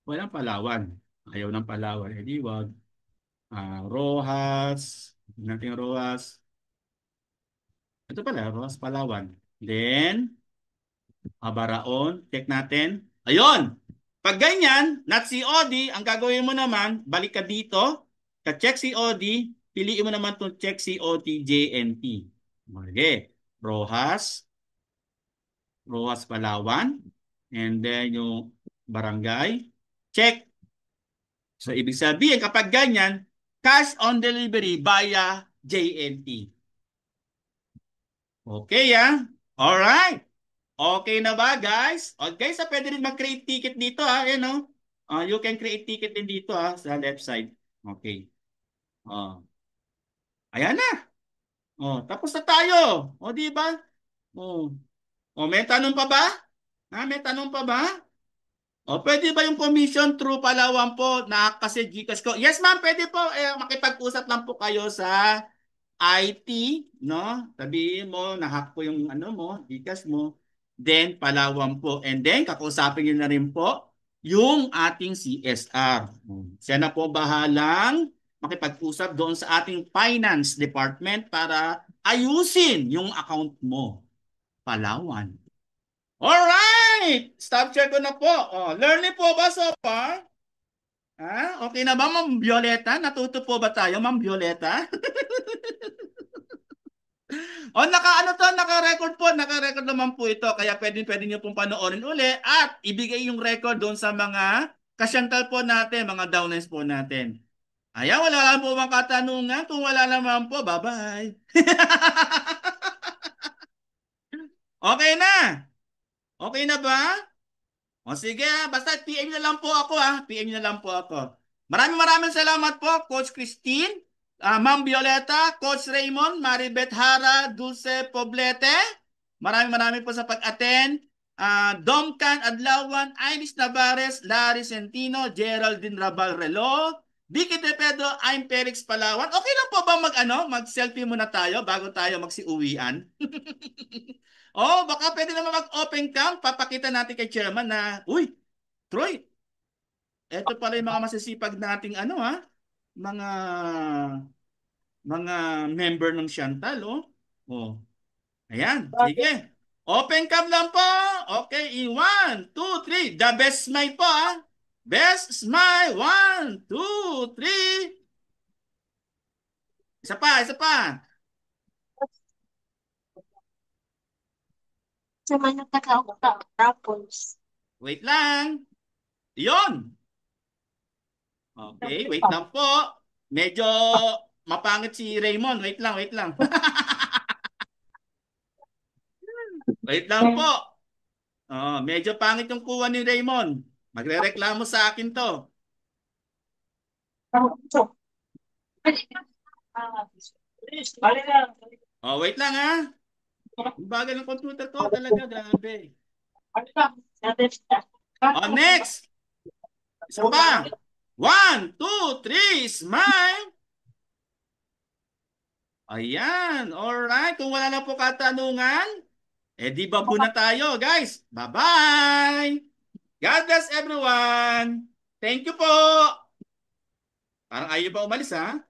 Walang Palawan. Ayaw ng Palawan. Di wag. Rojas. Natin Rojas. Ito pala, Rojas Palawan. Then, Abaraon. Check natin. Ayun! Pag ganyan, not COD, ang gagawin mo naman, balik ka dito, ka-check COD, piliin mo naman itong check COD JNT. Okay. Rojas. Rojas Palawan. And then yung barangay. Check. So, ibig sabihin, kapag ganyan, cash on delivery via JNT. Okay, Alright. Okay na ba, guys? Guys, pwede rin mag-create ticket dito, you can create ticket din dito, sa left side. Okay. Ayan na. Tapos na tayo. Di ba? May tanong pa ba? May tanong pa ba? Pwede ba yung commission through Palawan po na kasi GCash ko? Yes, ma'am, pwede po. Makipag-usap lang po kayo sa IT, no? Sabihin mo, na-hack po yung mo, GCash mo. Then, Palawan po. And then, kakausapin nyo na rin po yung ating CSR. Siya na po bahalang makipag-usap doon sa ating finance department para ayusin yung account mo. Palawan. Alright! Stop share ko na po. Learning po ba so far? Okay na ba, Ma'am Violeta? Natuto po ba tayo, Ma'am Violeta? Naka-record po. Naka-record naman po ito. Kaya pwede niyo pong panoorin uli at ibigay yung record doon sa mga kasyangkal po natin, mga downlines po natin. Ayan, wala lang po bang katanungan? Kung wala naman po, bye-bye. Okay na? Okay na ba? Sige basta PM na lang po ako PM na lang po ako. Maraming salamat po, Coach Christine. Ma'am Violeta, Coach Raymond, Maribeth Hara, Dulce Poblete. Maraming po sa pag-attend. Domcan Adlawan, Iris Navarez, Larry Centino, Geraldine Rabal Relo, Vicky De Pedro, I'm Perix Palawan. Okay lang po ba mag-selfie muna tayo bago tayo magsiuwian? Oh, baka pwede naman mag-open cam. Papakita natin kay chairman na, uy, Troy, eto pala yung mga masisipag nating mga mga member ng Chantal, oh. Oh, ayan, sige. Open cam lang po. Okay, in 1, 2, 3. The best smile po, ah. Best smile. 1, 2, 3. Isa pa, isa pa. Sa may nagkakauta. Tapos, Wait lang. Yon. Okay, wait lang po. Medyo mapangit si Raymond. Wait lang, wait lang. Wait lang po. Oh, medyo pangit yung kuha ni Raymond. Magrereklamo sa akin to. Oh, wait lang ha. Yung bagal ng computer ko talaga, grabe. Oh, next. Isa pa. 1, 2, 3, smile. Ayan, alright. Kung wala na po katanungan, di babu na tayo, guys. Bye-bye. God bless everyone. Thank you po. Parang ayaw ba umalis, ha?